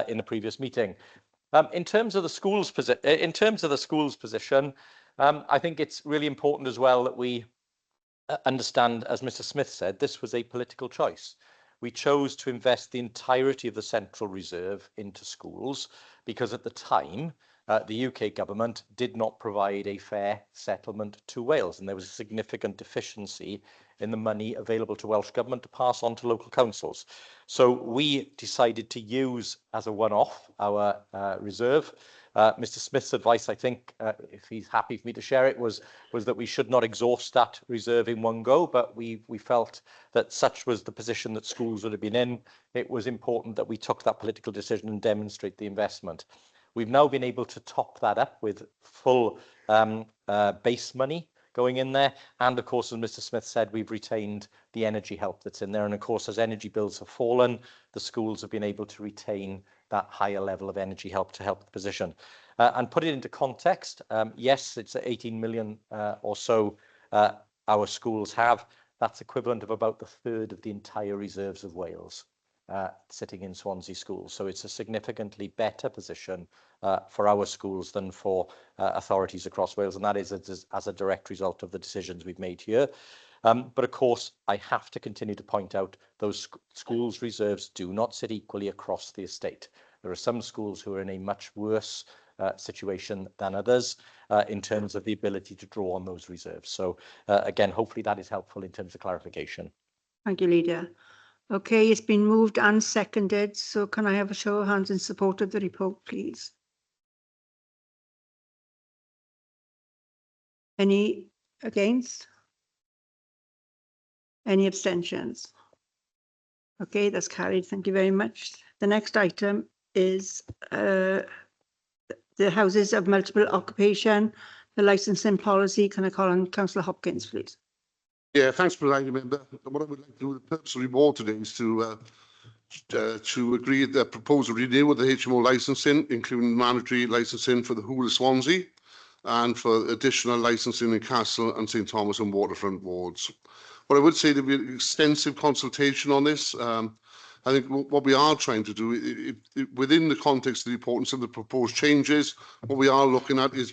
in the previous meeting. In terms of the schools position, I think it's really important as well that we understand, as Mr. Smith said, this was a political choice. We chose to invest the entirety of the central reserve into schools because at the time the UK government did not provide a fair settlement to Wales, and there was a significant deficiency in the money available to Welsh government to pass on to local councils. So we decided to use as a one-off our reserve. Mr. Smith's advice, I think, if he's happy for me to share it, was that we should not exhaust that reserve in one go, but we felt that such was the position that schools would have been in. It was important that we took that political decision and demonstrate the investment. We've now been able to top that up with full base money going in there. And of course, as Mr. Smith said, we've retained the energy help that's in there. And of course, as energy bills have fallen, the schools have been able to retain that higher level of energy help to help the position. And put it into context, yes, it's 18 million or so our schools have. That's equivalent of about the third of the entire reserves of Wales sitting in Swansea schools. So it's a significantly better position for our schools than for authorities across Wales. And that is as a direct result of the decisions we've made here. But of course, I have to continue to point out those schools' reserves do not sit equally across the estate. There are some schools who are in a much worse situation than others in terms of the ability to draw on those reserves. So again, hopefully that is helpful in terms of clarification. Thank you, Leader. Okay, it's been moved and seconded. So can I have a show of hands in support of the report, please? Any against? Any abstentions? Okay, that's carried. Thank you very much. The next item is the houses of multiple occupation. the licensing policy. Can I call on Councillor Hopkins, please? Yeah, thanks, Presiding Member. What I would like to do, the purpose of the report today is to agree the proposal renewal of the HMO licensing, including mandatory licensing for the whole of Swansea and for additional licensing in Castle and St Thomas and waterfront wards. What I would say, there will be extensive consultation on this. I think what we are trying to do, within the context of the importance of the proposed changes, what we are looking at is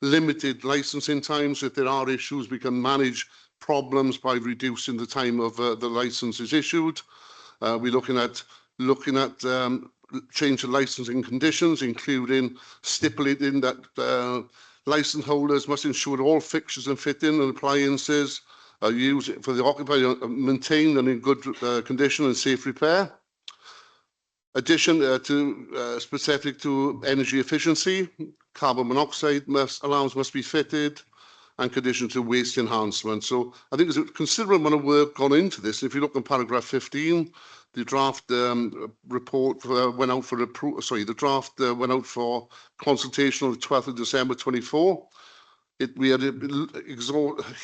limited licensing times. If there are issues, we can manage problems by reducing the time of the licence is issued. We're looking at change of licensing conditions, including stipulating that licence holders must ensure all fixtures and fitting and appliances are used for the occupier, maintained and in good condition and safe repair. Addition specific to energy efficiency, carbon monoxide alarms must be fitted, and conditions to waste enhancement. So I think there's a considerable amount of work gone into this. If you look in paragraph 15, the draft report went out for the draft went out for consultation on the 12th of December 24. We had a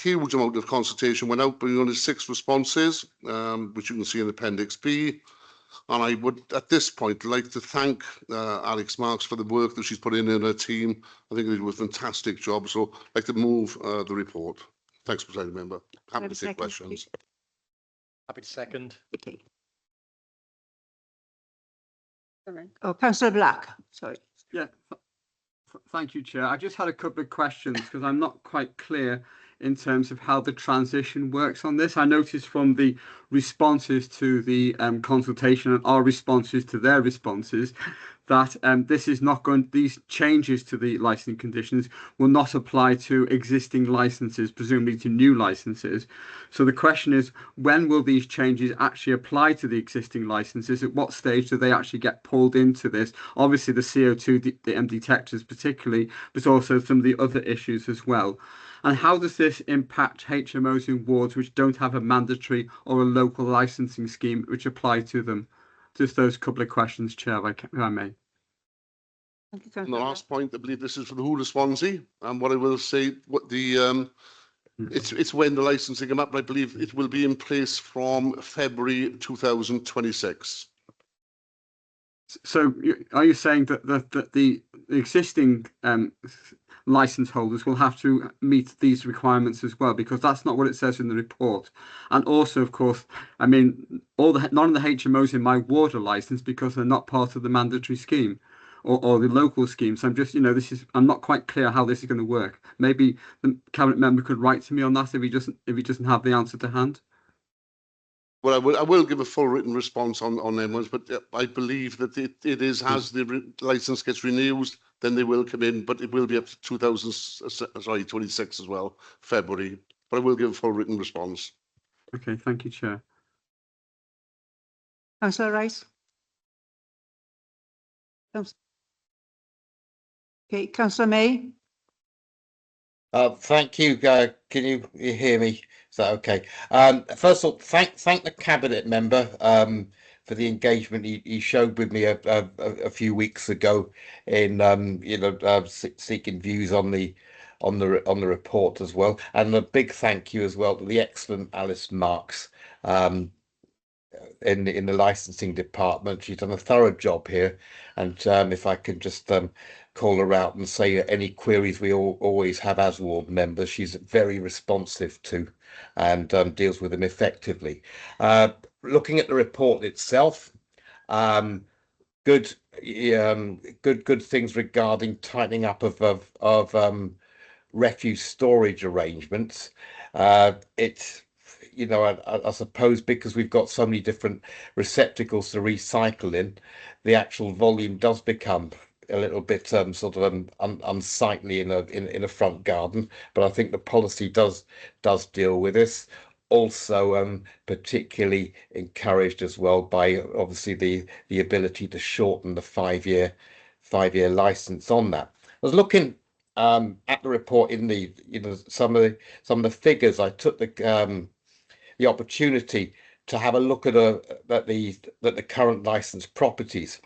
huge amount of consultation went out, but only 6 responses, which you can see in Appendix B. And I would, at this point, like to thank Alex Marks for the work that she's put in her team. I think they did a fantastic job. So I'd like to move the report. Thanks, President Member. Happy to take questions. Please. Happy to second. Okay. Oh, Councillor Black, sorry. Yeah. Thank you, Chair. I just had a couple of questions because I'm not quite clear in terms of how the transition works on this. I noticed from the responses to the consultation and our responses to their responses that this is not going, these changes to the licensing conditions will not apply to existing licenses, presumably to new licenses. So the question is, when will these changes actually apply to the existing licenses? At what stage do they actually get pulled into this? Obviously the CO2 detectors particularly, but also some of the other issues as well. And how does this impact HMOs in wards which don't have a mandatory or a local licensing scheme which apply to them? Just those couple of questions, Chair, if I may. And the last point, I believe this is for the whole of Swansea. And what I will say, what the it's when the licensing come up, I believe it will be in place from February 2026. So are you saying that the existing license holders will have to meet these requirements as well, because that's not what it says in the report? And also, of course, I mean, none of the HMOs in my ward are licensed because they're not part of the mandatory scheme or the local scheme. So I'm just, I'm not quite clear how this is going to work. Maybe the cabinet member could write to me on that if he doesn't have the answer to hand. Well, I will give a full written response on them ones, but I believe that it is, as the licence gets renewed, then they will come in, but it will be up to 2026 as well, February. But I will give a full written response. Okay, thank you, Chair. Councillor Rice. Okay, Councillor May. Thank you. Can you hear me? Is that okay? First of all, thank the cabinet member for the engagement he showed with me a few weeks ago in seeking views on the report as well, and a big thank you as well to the excellent Alice Marks in the licensing department. She's done a thorough job here, and if I can just call her out and say any queries we always have as ward members, she's very responsive to and deals with them effectively. Looking at the report itself, good things regarding tightening up of refuse storage arrangements. It's, I suppose because we've got so many different receptacles to recycle in, the actual volume does become a little bit sort of unsightly in a front garden, but I think the policy does deal with this. Also, particularly encouraged as well by obviously the ability to shorten the five-year license on that. I was looking at the report in the some of the figures. I took the opportunity to have a look at the current licensed properties.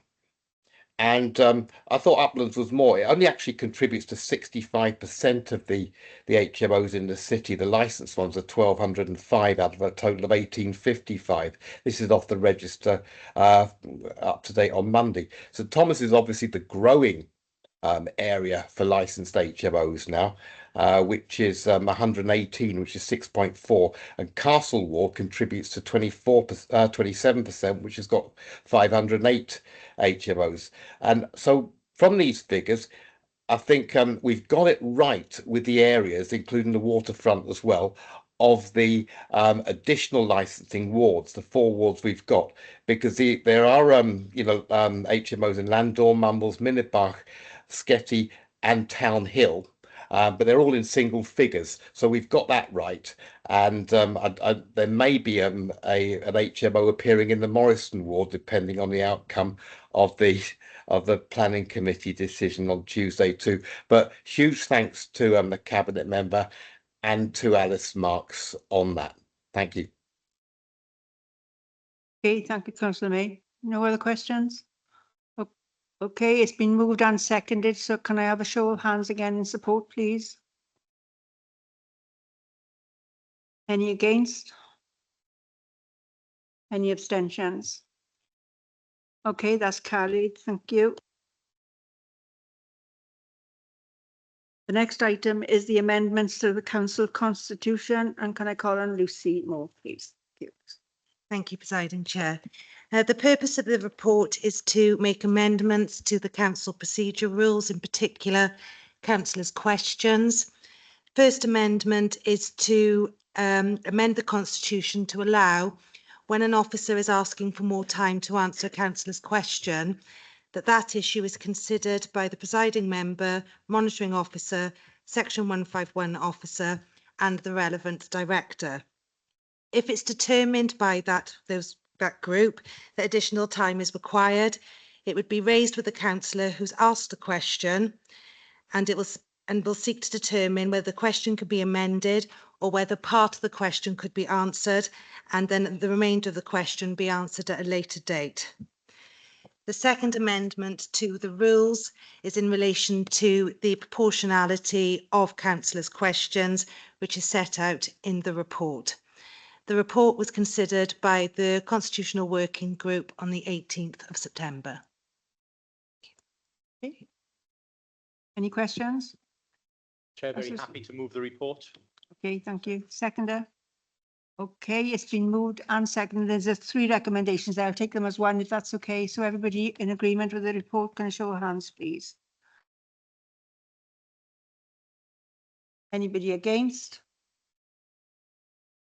And I thought Uplands was more. It only actually contributes to 65% of the HMOs in the city. The licensed ones are 1,205 out of a total of 1,855. This is off the register up to date on Monday. So Thomas is obviously the growing area for licensed HMOs now, which is 118, which is 6.4, and Castle Ward contributes to 27%, which has got 508 HMOs. And so from these figures, I think we've got it right with the areas, including the waterfront as well, of the additional licensing wards, the 4 wards we've got, because there are HMOs in Landor, Mumbles, Minnebach, Sketty and Town Hill, but they're all in single figures, so we've got that right. And there may be an HMO appearing in the Morriston ward, depending on the outcome of the planning committee decision on Tuesday too. But huge thanks to the cabinet member and to Alice Marks on that. Thank you. Okay, thank you, Councillor May. No other questions? Okay, it's been moved and seconded, so can I have a show of hands again in support, please? Any against? Any abstentions? Okay, that's carried. Thank you. The next item is the amendments to the council constitution, and can I call on Lucy Moore, please? Thank you. Thank you, Presiding Chair. The purpose of the report is to make amendments to the council procedure rules, in particular councillors' questions. First amendment is to amend the constitution to allow, when an officer is asking for more time to answer a councillor's question, that issue is considered by the presiding member, monitoring officer, section 151 officer and the relevant director. If it's determined by that group that additional time is required, it would be raised with the councillor who's asked the question, and will seek to determine whether the question could be amended or whether part of the question could be answered, and then the remainder of the question be answered at a later date. The second amendment to the rules is in relation to the proportionality of councillors' questions, which is set out in the report. The report was considered by the Constitutional Working Group on the 18th of September. Okay. Any questions? Chair, very happy to move the report. Okay, thank you. Seconder? Okay, it's been moved and seconded. There's 3 recommendations there. I'll take them as one if that's okay. So everybody in agreement with the report, can I show of hands, please? Anybody against?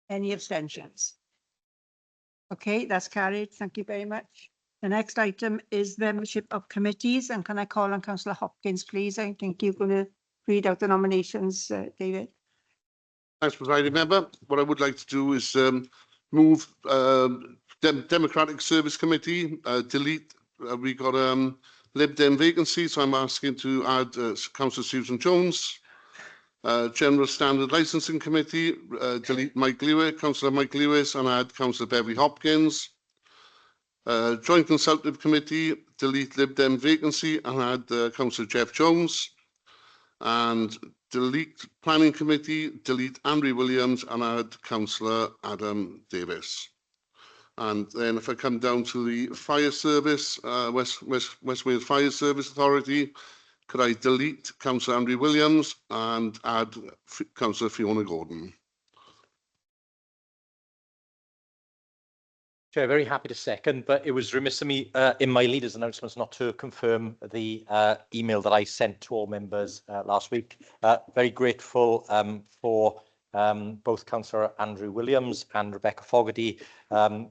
Any abstentions? Okay, that's carried. Thank you very much. The next item is membership of committees, and can I call on Councillor Hopkins, please? I think you're going to read out the nominations, David. Thanks, Presiding Member. What I would like to do is move Democratic Service Committee, delete. We got Lib Dem vacancy, so I'm asking to add Councillor Susan Jones. General Standard Licensing Committee, delete Mike Lewis, Councillor Mike Lewis, and add Councillor Beverly Hopkins. Joint Consultative Committee, delete Lib Dem vacancy and add Councillor Jeff Jones. And delete Planning Committee, delete Andrew Williams and add Councillor Adam Davis. And then if I come down to the Fire Service, West Wales Fire Service Authority, could I delete Councillor Andrew Williams and add Councillor Fiona Gordon? Chair, very happy to second, but it was remiss of me in my leader's announcements not to confirm the email that I sent to all members last week. Very grateful for both Councillor Andrew Williams and Rebecca Fogarty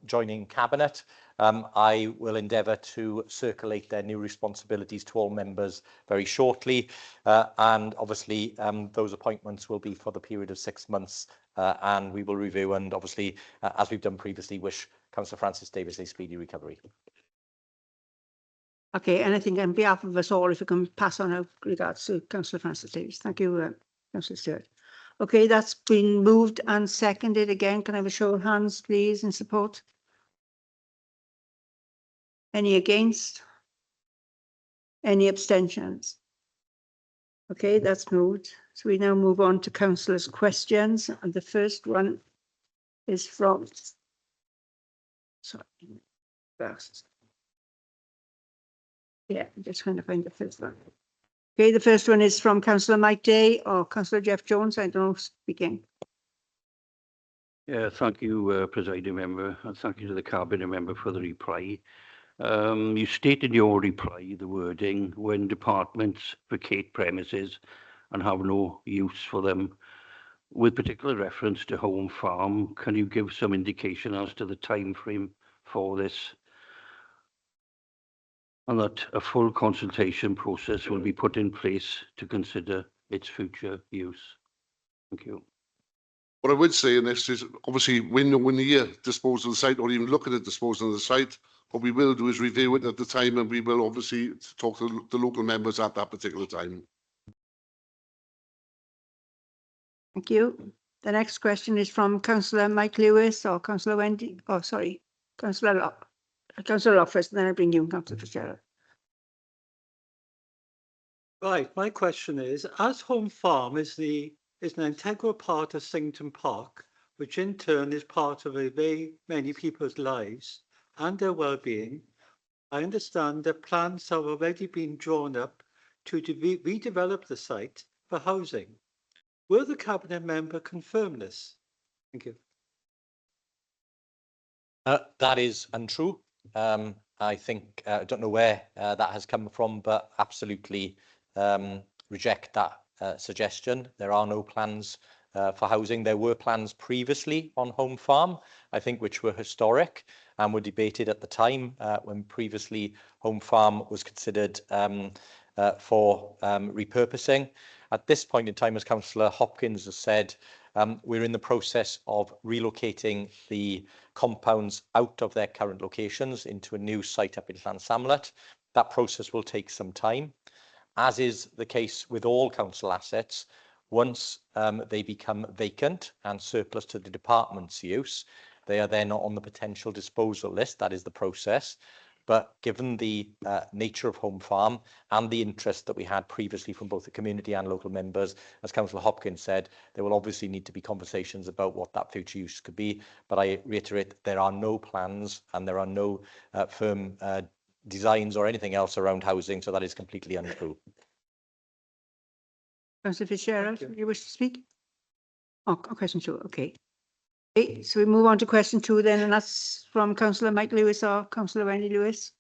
joining Cabinet. I will endeavour to circulate their new responsibilities to all members very shortly, and obviously those appointments will be for the period of 6 months, and we will review and obviously, as we've done previously, wish Councillor Francis Davis a speedy recovery. Okay, and I think on behalf of us all, if you can pass on our regards to Councillor Francis Davis. Thank you, Councillor Stewart. Okay, that's been moved and seconded again. Can I have a show of hands, please, in support? Any against? Any abstentions? Okay, that's moved. So we now move on to councillors' questions, and the first one is from, sorry, first. Yeah, I'm just trying to find the first one. Okay, the first one is from councillor Mike Day or councillor Jeff Jones. I don't know who's speaking. Yeah, thank you, presiding member, and thank you to the cabinet member for the reply. You state in your reply the wording when departments vacate premises and have no use for them. With particular reference to home farm, can you give some indication as to the time frame for this? And that a full consultation process will be put in place to consider its future use. Thank you. What I would say in this is, obviously, we're nowhere near disposal of the site or even looking at disposal of the site. What we will do is review it at the time, and we will obviously talk to the local members at that particular time. Thank you. The next question is from councillor Mike Lewis or councillor Wendy. Oh, sorry, councillor Locke first, and then I'll bring you, councillor Fitzgerald. Right, my question is, as home farm is an integral part of Singleton Park, which in turn is part of very many people's lives and their well-being, I understand that plans have already been drawn up to redevelop the site for housing. Will the cabinet member confirm this? Thank you. That is untrue. I think, I don't know where that has come from, but absolutely reject that suggestion. There are no plans for housing. There were plans previously on home farm, I think, which were historic and were debated at the time when previously home farm was considered for repurposing. At this point in time, as Councillor Hopkins has said, we're in the process of relocating the compounds out of their current locations into a new site up in Llansamlet. That process will take some time. As is the case with all council assets, once they become vacant and surplus to the department's use, they are then on the potential disposal list. That is the process. But given the nature of home farm and the interest that we had previously from both the community and local members, as Councillor Hopkins said, there will obviously need to be conversations about what that future use could be. But I reiterate, there are no plans and there are no firm designs or anything else around housing, so that is completely untrue. Councillor Fitzgerald, you wish to speak? Oh, question two, okay. Okay, so we move on to question two then, and that's from councillor Mike Lewis or councillor Wendy Lewis.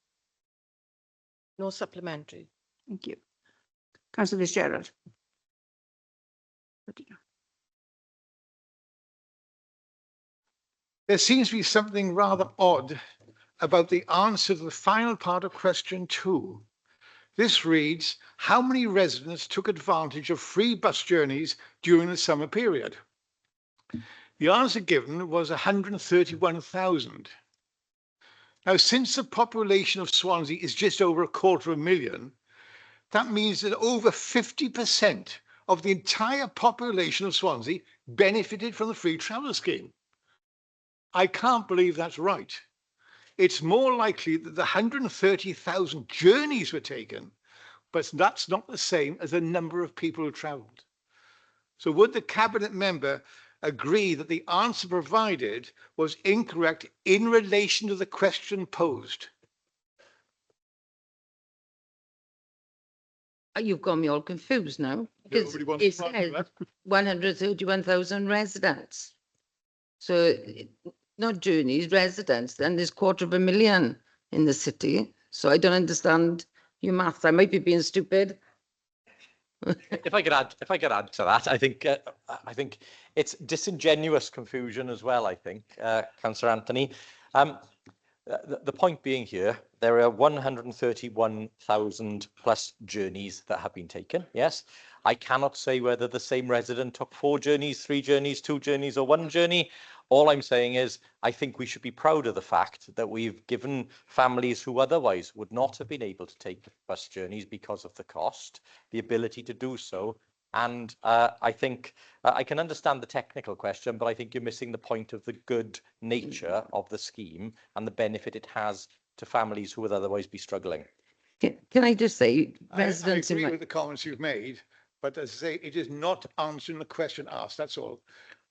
No supplementary. Thank you. Councillor Fitzgerald. There seems to be something rather odd about the answer to the final part of question 2. This reads, how many residents took advantage of free bus journeys during the summer period? The answer given was 131,000. Now, since the population of Swansea is just over 250,000, that means that over 50% of the entire population of Swansea benefited from the free travel scheme. I can't believe that's right. It's more likely that the 130,000 journeys were taken, but that's not the same as the number of people who travelled. So would the cabinet member agree that the answer provided was incorrect in relation to the question posed? You've got me all confused now. Because it said 131,000 residents. So not journeys, residents, and there's 250,000 in the city. So I don't understand your maths. I might be being stupid. If I could add to that, I think it's disingenuous confusion as well. I think, Councillor Anthony. The point being here, there are 131,000 plus journeys that have been taken. Yes, I cannot say whether the same resident took 4 journeys, 3 journeys, 2 journeys, or 1 journey. All I'm saying is I think we should be proud of the fact that we've given families who otherwise would not have been able to take bus journeys because of the cost, the ability to do so. And I think I can understand the technical question, but I think you're missing the point of the good nature of the scheme and the benefit it has to families who would otherwise be struggling. Can I just say, I residents in agree my, with the comments you've made, but as I say, it is not answering the question asked, that's all.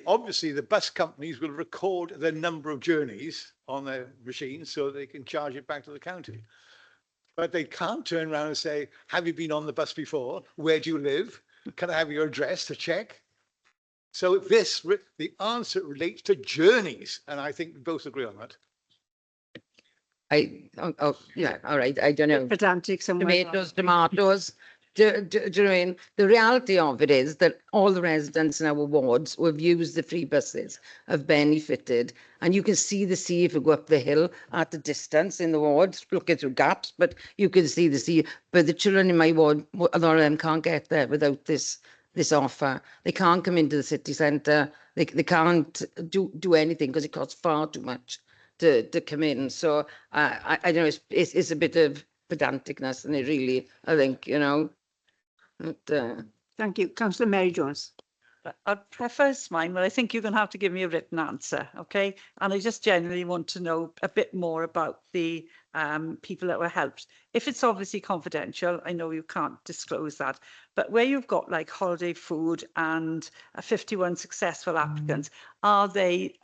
Obviously, the bus companies will record the number of journeys on their machines so they can charge it back to the county. But they can't turn around and say, have you been on the bus before? Where do you live? Can I have your address to check? So the answer relates to journeys, and I think we both agree on that. yeah, all right, I don't know. Pedantic somewhere. Tomatoes. Do you know what I mean? The reality of it is that all the residents in our wards who have used the free buses have benefited. And you can see the sea if you go up the hill at a distance in the wards, looking through gaps, but you can see the sea. But the children in my ward, a lot of them can't get there without this offer. They can't come into the city centre. They can't do anything because it costs far too much to come in. So I don't know, it's a bit of pedanticness, and it really, I think, you know. But, Thank you. Councillor Mary Jones. I'd preface mine, but I think you're going to have to give me a written answer, okay? And I just genuinely want to know a bit more about the people that were helped. If it's obviously confidential, I know you can't disclose that, but where you've got like holiday food and 51 successful applicants, are they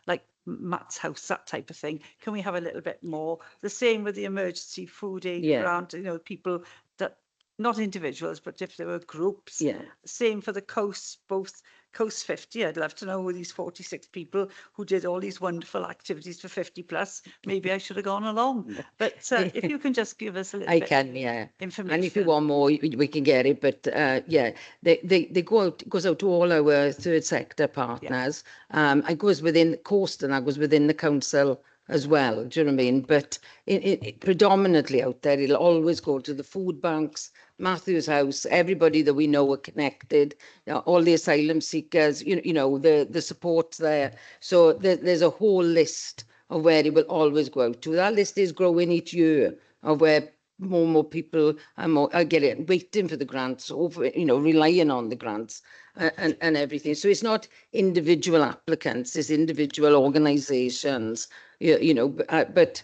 like Matt's house, that type of thing? Can we have a little bit more? The same with the emergency food aid grant, you know, people that, not individuals, but if there were groups. Yeah. Same for the coast, both Coast 50. I'd love to know who these 46 people who did all these wonderful activities for 50 plus. Maybe I should have gone along. But if you can just give us a little bit information. And if you want more, we can get it. But yeah, they go out, goes out to all our third sector partners. It goes within Coast, and that goes within the council as well. Do you know what I mean? But it predominantly out there, it'll always go to the food banks, Matthew's house, everybody that we know are connected, all the asylum seekers, you know, the support there. So there's a whole list of where it will always go out to. That list is growing each year of where more and more people are getting, waiting for the grants, over, you know, relying on the grants and everything. So it's not individual applicants, it's individual organisations, you know, but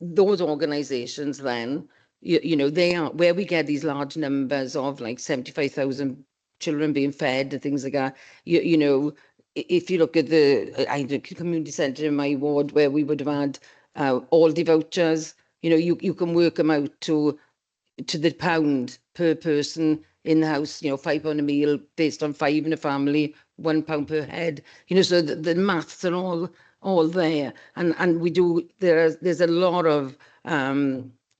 those organisations then, you know, they are where we get these large numbers of like 75,000 children being fed and things like that. You know, if you look at the community centre in my ward where we would have had Aldi vouchers, you know, you can work them out to the pound per person in the house, you know, £5 a meal based on 5 in a family, £1 per head, you know, so the maths are all there. And we do, there's a lot of,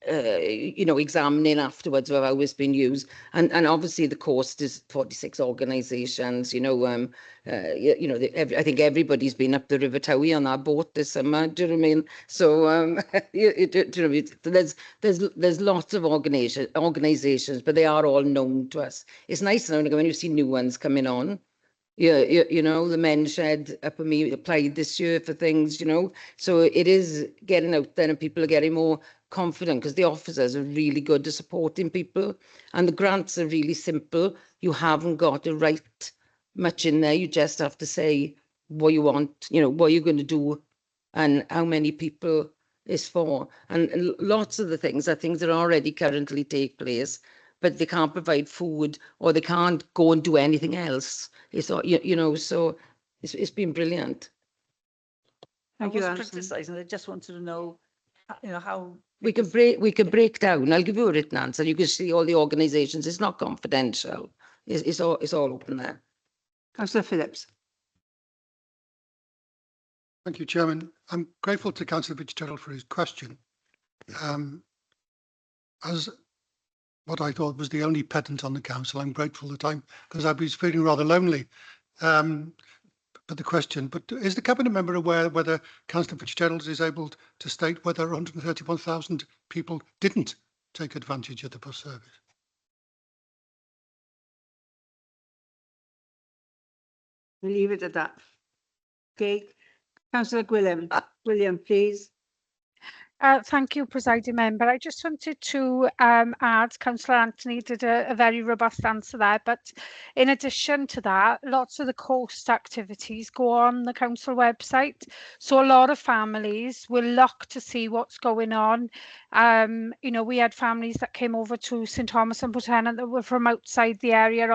you know, examining afterwards of how it's been used. And obviously the cost is 46 organisations, you know, you know, I think everybody's been up the River Towie on that boat this summer, do you know what I mean? So, do you know, there's lots of organisations, but they are all known to us. It's nice now when you see new ones coming on. Yeah, you know, the men's shed up at me applied this year for things, you know. So it is getting out there and people are getting more confident because the officers are really good at supporting people and the grants are really simple. You haven't got to write much in there. You just have to say what you want, you know, what you're going to do and how many people it's for. And lots of the things are things that already currently take place, but they can't provide food or they can't go and do anything else. It's all, you know, so it's been brilliant. Thank you, Alison. Criticising, I just wanted to know, you know, how we can break down. I'll give you a written answer. You can see all the organisations. It's not confidential. It's all open there. Councillor Phillips. Thank you, Chairman. I'm grateful to Councillor Fitzgerald for his question. As what I thought was the only pedant on the council, I'm grateful that because I've been feeling rather lonely for the question. But is the Cabinet member aware whether Councillor Fitzgerald is able to state whether 131,000 people didn't take advantage of the bus service? We'll leave it at that. Okay. Councillor William, please. Thank you, Presiding Member. I just wanted to add, Councillor Anthony did a very robust answer there, but in addition to that, lots of the coast activities go on the council website. So a lot of families will look to see what's going on. You know, we had families that came over to St Thomas and Portennant that were from outside the area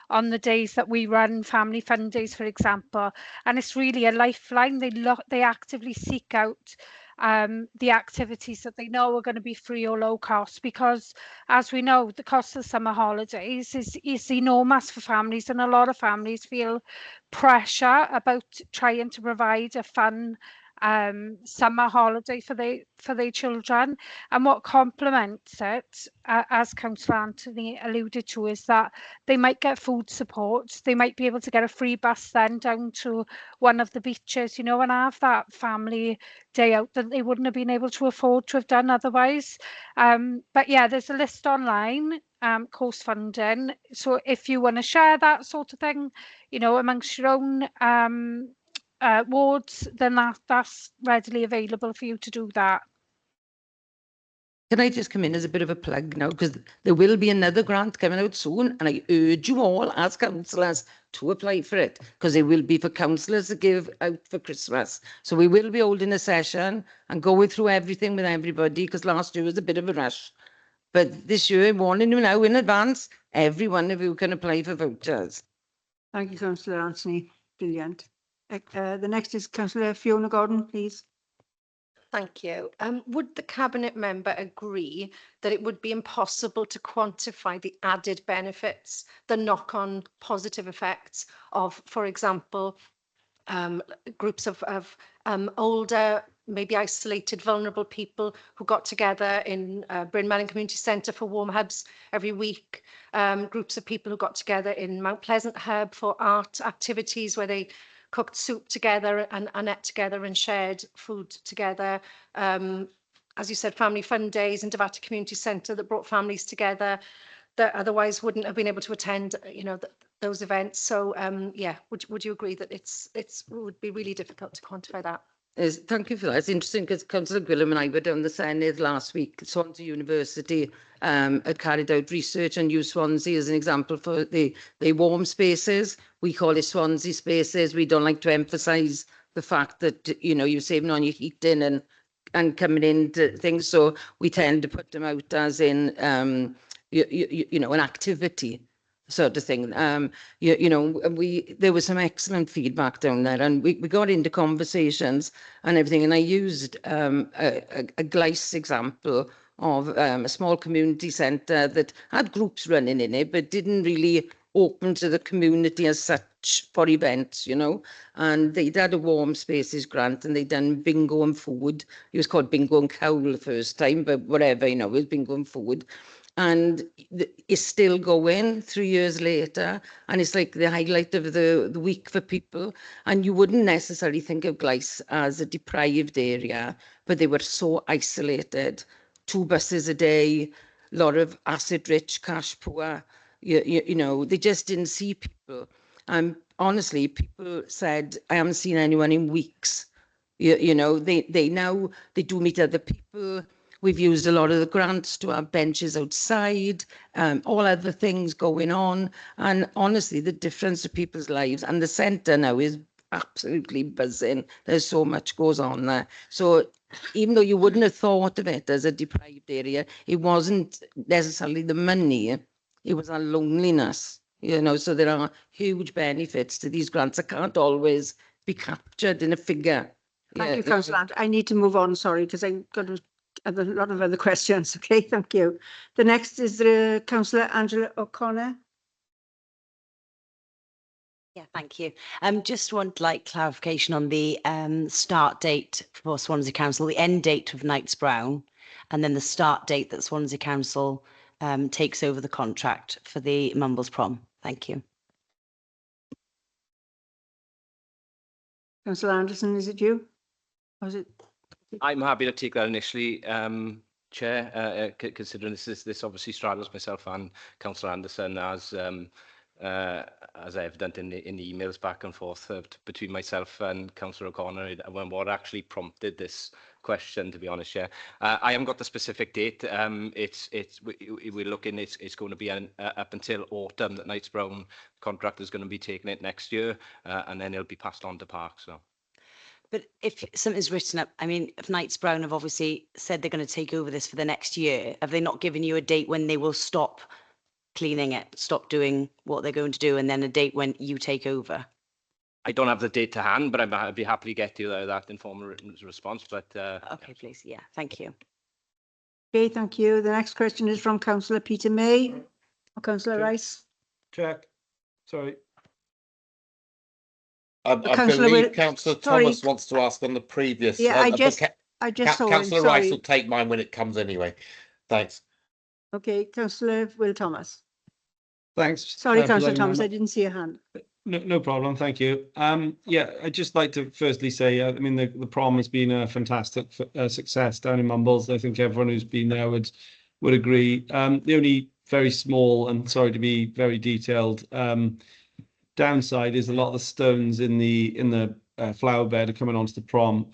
on the days that we run family fun days, for example. And it's really a lifeline. They actively seek out the activities that they know are going to be free or low cost, because as we know, the cost of summer holidays is enormous for families, and a lot of families feel pressure about trying to provide a fun summer holiday for their children. And what complements it, as Councillor Anthony alluded to, is that they might get food support. They might be able to get a free bus then down to one of the beaches, you know, and have that family day out that they wouldn't have been able to afford to have done otherwise. But yeah, there's a list online, coast funding. So if you want to share that sort of thing, you know, amongst your own wards, then that's readily available for you to do that. Can I just come in as a bit of a plug now, because there will be another grant coming out soon, and I urge you all as councillors to apply for it, because it will be for councillors to give out for Christmas. So we will be holding a session and going through everything with everybody, because last year was a bit of a rush. But this year, warning you now in advance, every one of you can apply for vouchers. Thank you, Councillor Anthony. Brilliant. The next is Councillor Fiona Gordon, please. Thank you. Would the Cabinet member agree that it would be impossible to quantify the added benefits, the knock-on positive effects of, for example, groups of older, maybe isolated, vulnerable people who got together in Bryn Melyn Community Centre for warm hubs every week, groups of people who got together in Mount Pleasant Hub for art activities where they cooked soup together and ate together and shared food together. As you said, family fun days in Davata Community Centre that brought families together that otherwise wouldn't have been able to attend, you know, those events. So yeah, would you agree that it would be really difficult to quantify that? Thank you for that. It's interesting because Councillor Gwilym and I were down the Senedd last week. Swansea University had carried out research and used Swansea as an example for the warm spaces. We call it Swansea spaces. We don't like to emphasise the fact that, you know, you're saving on your heating and coming into things. So we tend to put them out as in, you know, an activity sort of thing. You know, there was some excellent feedback down there, and we got into conversations and everything. And I used a Gleis example of a small community centre that had groups running in it, but didn't really open to the community as such for events, you know. And they'd had a warm spaces grant, and they'd done bingo and food. It was called bingo and cowl the first time, but whatever, you know, it was bingo and food. And it's still going 3 years later, and it's like the highlight of the week for people. And you wouldn't necessarily think of Gleis as a deprived area, but they were so isolated. 2 buses a day, a lot of acid-rich, cash-poor. You know, they just didn't see people. Honestly, people said, I haven't seen anyone in weeks. You know, they do meet other people. We've used a lot of the grants to have benches outside, all other things going on. And honestly, the difference to people's lives, and the centre now is absolutely buzzing. There's so much goes on there. So even though you wouldn't have thought of it as a deprived area, it wasn't necessarily the money, it was our loneliness, you know. So there are huge benefits to these grants that can't always be captured in a figure. Thank you, Councillor. I need to move on, sorry, because I've got a lot of other questions. Okay, thank you. The next is Councillor Angela O'Connor. Yeah, thank you. Just want clarification on the start date for Swansea Council, the end date of Knights Brown, and then the start date that Swansea Council takes over the contract for the Mumbles Prom. Thank you. Councillor Anderson, is it you? Or is it? I'm happy to take that initially, Chair, considering this obviously straddles myself and Councillor Anderson as evident in the emails back and forth between myself and Councillor O'Connor when what actually prompted this question, to be honest. Yeah, I haven't got the specific date. We're looking. It's going to be up until autumn that Knights Brown contractor is going to be taking it next year, and then it'll be passed on to Park. So. But if something's written up, I mean, if Knights Brown have obviously said they're going to take over this for the next year, have they not given you a date when they will stop cleaning it, stop doing what they're going to do, and then a date when you take over? I don't have the date to hand, but I'd be happy to get you that informal written response. But okay, please, yeah, thank you. Okay, thank you. The next question is from Councillor Peter May. Councillor Rice. Check. Sorry. I believe Councillor Thomas wants to ask on the previous. Yeah, I just saw him. Councillor Rice will take mine when it comes anyway. Thanks. Okay, Councillor Will Thomas. Thanks. Sorry, Councillor Thomas, I didn't see your hand. No problem. Thank you. Yeah, I'd just like to firstly say, I mean, the prom has been a fantastic success down in Mumbles. I think everyone who's been there would agree. The only very small, and sorry to be very detailed, downside is a lot of the stones in the flower bed are coming onto the prom.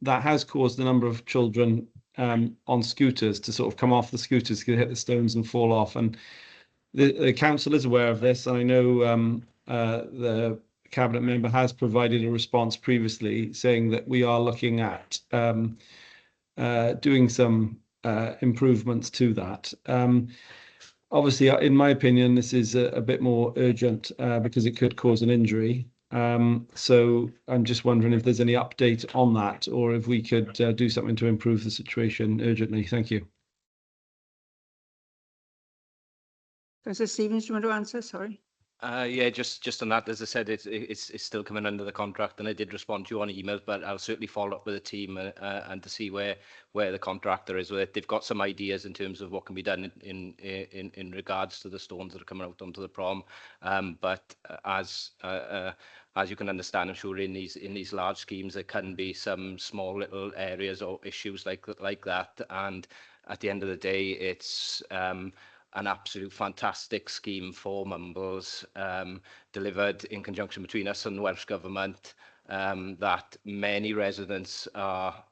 That has caused a number of children on scooters to sort of come off the scooters, to hit the stones and fall off. And the council is aware of this, and I know the cabinet member has provided a response previously saying that we are looking at doing some improvements to that. Obviously, in my opinion, this is a bit more urgent because it could cause an injury. So I'm just wondering if there's any update on that, or if we could do something to improve the situation urgently. Thank you. Councillor Stevens, do you want to answer? Sorry. Yeah, just on that, as I said, it's still coming under the contract, and I did respond to you on emails, but I'll certainly follow up with the team and to see where the contractor is with it. They've got some ideas in terms of what can be done in regards to the stones that are coming out onto the prom, but as you can understand, I'm sure in these large schemes there can be some small little areas or issues like that, and at the end of the day, it's an absolute fantastic scheme for Mumbles, delivered in conjunction between us and the Welsh Government, that many residents are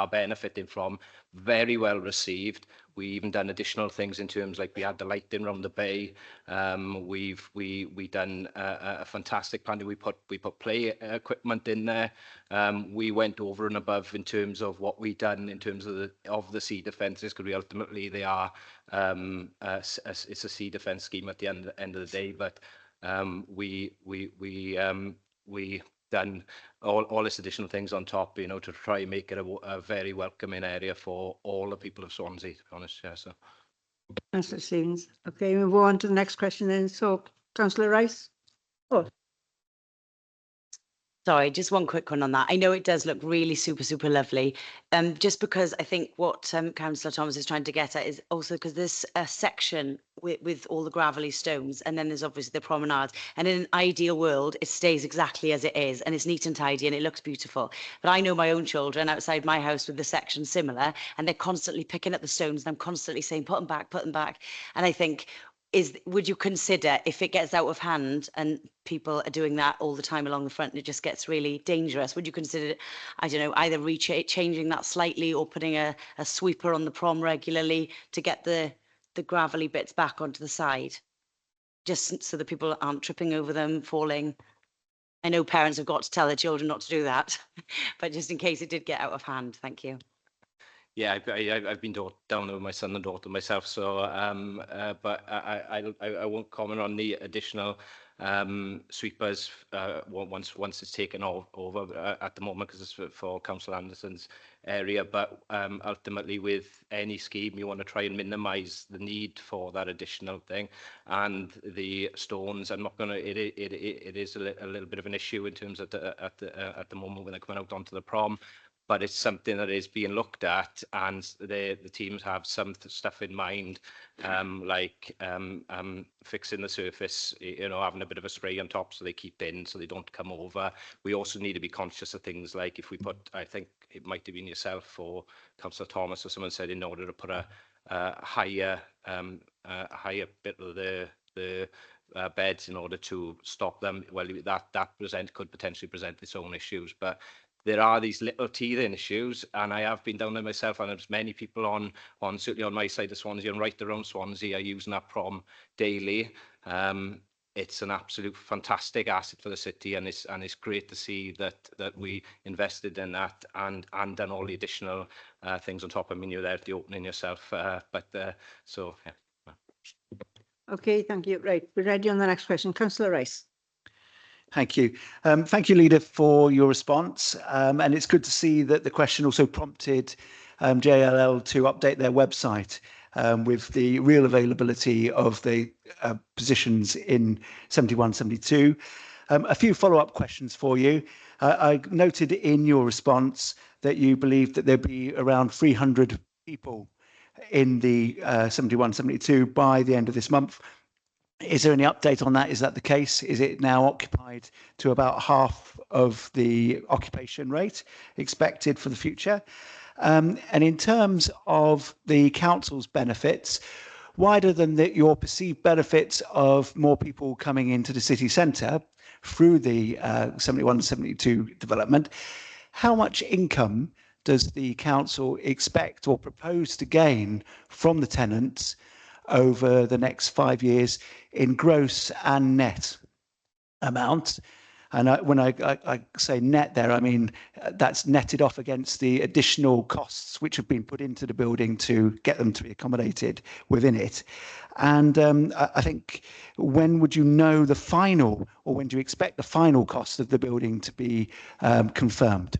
benefiting from, very well received. We even done additional things in terms like we had the lighting around the bay. We done a fantastic plan. We put play equipment in there. We went over and above in terms of what we done in terms of the sea defences, because ultimately they are it's a sea defence scheme at the end of the day. But we done all this additional things on top, to try and make it a very welcoming area for all the people of Swansea, to be honest. Yeah, so. Councillor Stevens. Okay, we'll move on to the next question then. So, Councillor Rice. Oh. Sorry, just one quick one on that. I know it does look really super lovely. Just because I think what Councillor Thomas is trying to get at is also because there's a section with all the gravelly stones, and then there's obviously the promenades. And in an ideal world, it stays exactly as it is, and it's neat and tidy, and it looks beautiful. But I know my own children outside my house with the section similar, and they're constantly picking up the stones, and I'm constantly saying, put them back, put them back. And I think, would you consider, if it gets out of hand and people are doing that all the time along the front and it just gets really dangerous, would you consider, I don't know, either changing that slightly or putting a sweeper on the prom regularly to get the gravelly bits back onto the side, just so that people aren't tripping over them, falling? I know parents have got to tell their children not to do that, but just in case it did get out of hand. Thank you. Yeah, I've been down with my son and daughter myself, so but I won't comment on the additional sweepers once it's taken over at the moment, because it's for Councillor Anderson's area. But ultimately, with any scheme, you want to try and minimise the need for that additional thing. And the stones, I'm not going to. It is a little bit of an issue in terms of at the moment when they're coming out onto the prom. But it's something that is being looked at, and the teams have some stuff in mind, like fixing the surface, having a bit of a spray on top so they keep in, so they don't come over. We also need to be conscious of things like if we put, I think it might have been yourself or Councillor Thomas or someone said, in order to put a higher bit of the beds in order to stop them. Well, that could potentially present its own issues, but there are these little teething issues, and I have been down there myself, and there's many people on certainly on my side of Swansea and right around Swansea are using that prom daily. It's an absolute fantastic asset for the city, and it's great to see that we invested in that and done all the additional things on top. I mean, you're there at the opening yourself, so yeah. Okay, thank you. Right, we're ready on the next question. Councillor Rice. Thank you. Thank you, Leader, for your response. And it's good to see that the question also prompted JLL to update their website with the real availability of the positions in 71, 72. A few follow-up questions for you. I noted in your response that you believe that there'd be around 300 people in the 71, 72 by the end of this month. Is there any update on that? Is that the case? Is it now occupied to about half of the occupation rate expected for the future? And in terms of the council's benefits, wider than your perceived benefits of more people coming into the city centre through the 71 72 development, how much income does the council expect or propose to gain from the tenants over the next 5 years in gross and net amount? And when I say net there, I mean that's netted off against the additional costs which have been put into the building to get them to be accommodated within it. And I think, when would you know the final, or when do you expect the final cost of the building to be confirmed?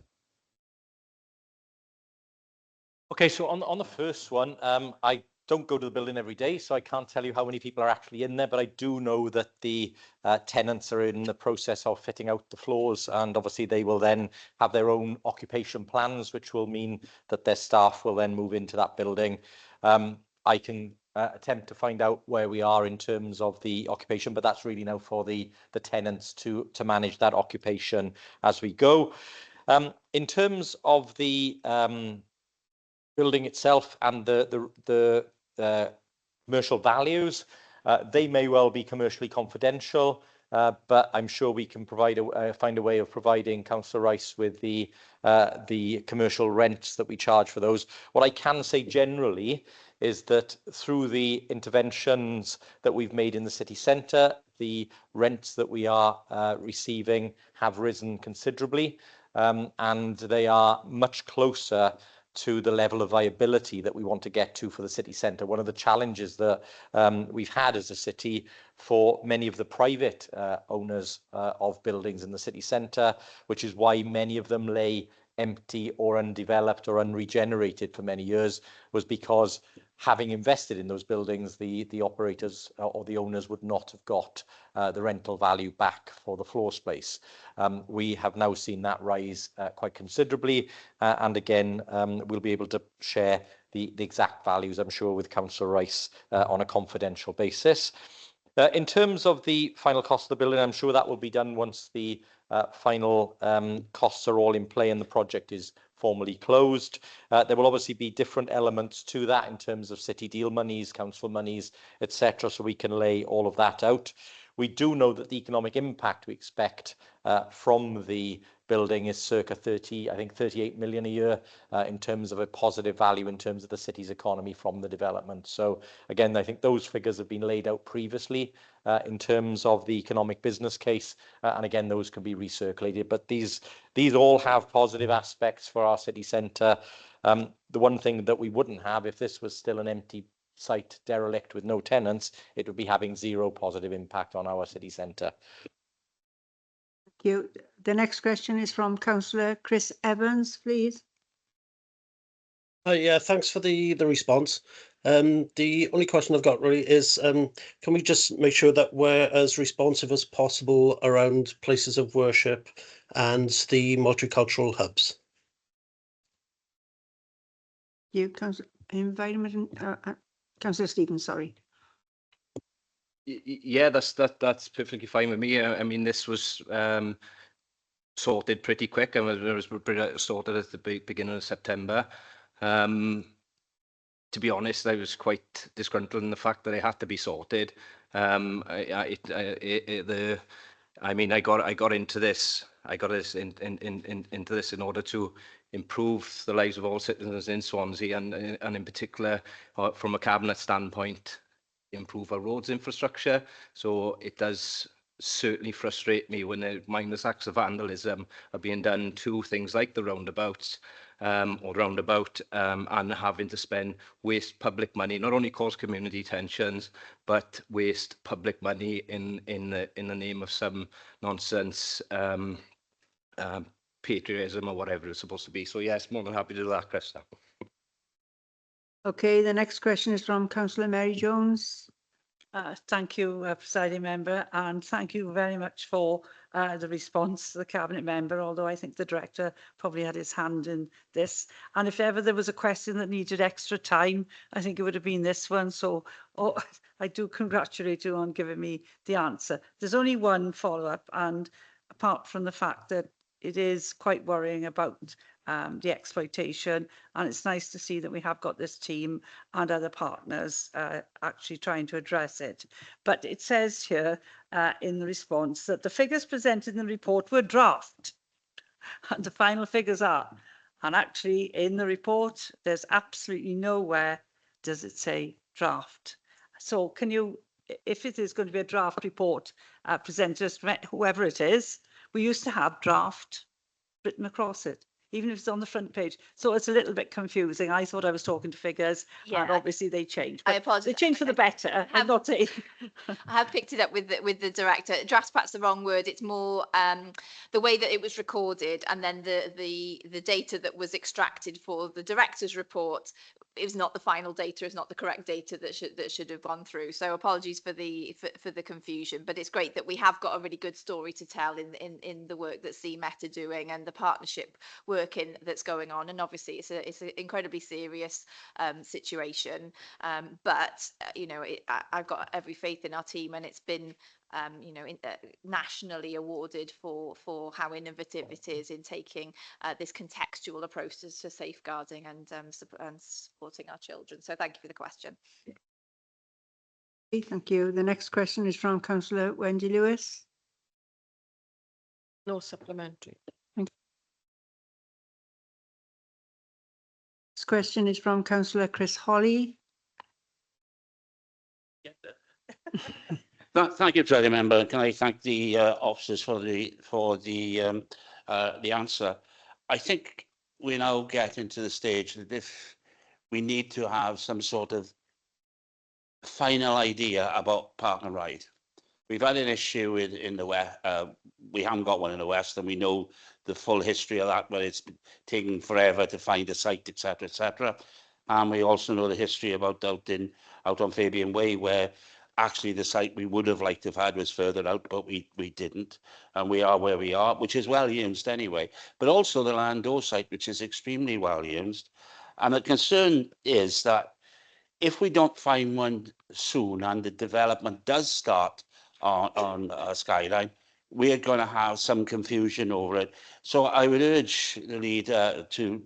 Okay, so on the first one, I don't go to the building every day, so I can't tell you how many people are actually in there, but I do know that the tenants are in the process of fitting out the floors, and obviously they will then have their own occupation plans, which will mean that their staff will then move into that building. I can attempt to find out where we are in terms of the occupation, but that's really now for the tenants to manage that occupation as we go. In terms of the building itself and the commercial values, they may well be commercially confidential, but I'm sure we can find a way of providing Councillor Rice with the commercial rents that we charge for those. What I can say generally is that through the interventions that we've made in the city centre, the rents that we are receiving have risen considerably, and they are much closer to the level of viability that we want to get to for the city centre. One of the challenges that we've had as a city for many of the private owners of buildings in the city centre, which is why many of them lay empty or undeveloped or unregenerated for many years, was because having invested in those buildings, the operators or the owners would not have got the rental value back for the floor space. We have now seen that rise quite considerably, and again, we'll be able to share the exact values, I'm sure, with Councillor Rice on a confidential basis. In terms of the final cost of the building, I'm sure that will be done once the final costs are all in play and the project is formally closed. There will obviously be different elements to that in terms of city deal monies, council monies, etc. So we can lay all of that out. We do know that the economic impact we expect from the building is circa 38 million a year in terms of a positive value in terms of the city's economy from the development. So again, I think those figures have been laid out previously in terms of the economic business case, and again, those can be recirculated. But these all have positive aspects for our city centre. The one thing that we wouldn't have, if this was still an empty site derelict with no tenants, it would be having zero positive impact on our city centre. Thank you. The next question is from Councillor Chris Evans, please. Yeah, thanks for the response. The only question I've got really is, can we just make sure that we're as responsive as possible around places of worship and the multicultural hubs? You, Councillor Environment, Councillor Stevens, sorry. Yeah, that's perfectly fine with me. I mean, this was sorted pretty quick, and it was sorted at the beginning of September. To be honest, I was quite disgruntled in the fact that it had to be sorted. I mean, I got into this I got us into this in order to improve the lives of all citizens in Swansea, and in particular, from a cabinet standpoint, improve our roads infrastructure. So it does certainly frustrate me when mindless acts of vandalism are being done to things like the roundabouts and having to waste public money, not only cause community tensions, but waste public money in the name of some nonsense patriotism or whatever it's supposed to be. So yes, more than happy to do that, Chris. Okay, the next question is from Councillor Mary Jones. Thank you, Presiding Member, and thank you very much for the response to the Cabinet Member, although I think the Director probably had his hand in this. And if ever there was a question that needed extra time, I think it would have been this one. So I do congratulate you on giving me the answer. There's only one follow-up, and apart from the fact that it is quite worrying about the exploitation, and it's nice to see that we have got this team and other partners actually trying to address it. But it says here in the response that the figures presented in the report were draft and the final figures are. And actually in the report, there's absolutely nowhere does it say draft. So can you, if it is going to be a draft report presented, whoever it is, we used to have draft written across it, even if it's on the front page. So it's a little bit confusing. I thought I was talking to figures, and obviously they changed. I apologise. They changed for the better. I'm not saying. I have picked it up with the Director. Draft's perhaps the wrong word. It's more the way that it was recorded, and then the data that was extracted for the Director's report is not the final data, is not the correct data that should have gone through. So apologies for the confusion, but it's great that we have got a really good story to tell in the work that CMET are doing and the partnership working that's going on. And obviously it's an incredibly serious situation, but you know, I've got every faith in our team, and it's been you know, nationally awarded for how innovative it is in taking this contextual approach to safeguarding and supporting our children. So thank you for the question. Thank you. The next question is from Councillor Wendy Lewis. No supplementary. This question is from Councillor Chris Holly. Thank you, Presiding Member. Can I thank the officers for the answer? I think we now get into the stage that if we need to have some sort of final idea about park and ride. We've had an issue in the west. We haven't got one in the west, and we know the full history of that, where it's been taking forever to find a site, etc., etc. And we also know the history about out on Fabian Way, where actually the site we would have liked to have had was further out, but we didn't, and we are where we are, which is well used anyway. But also the Landau site, which is extremely well used. And the concern is that if we don't find one soon and the development does start on Skyline, we are going to have some confusion over it. So I would urge the leader to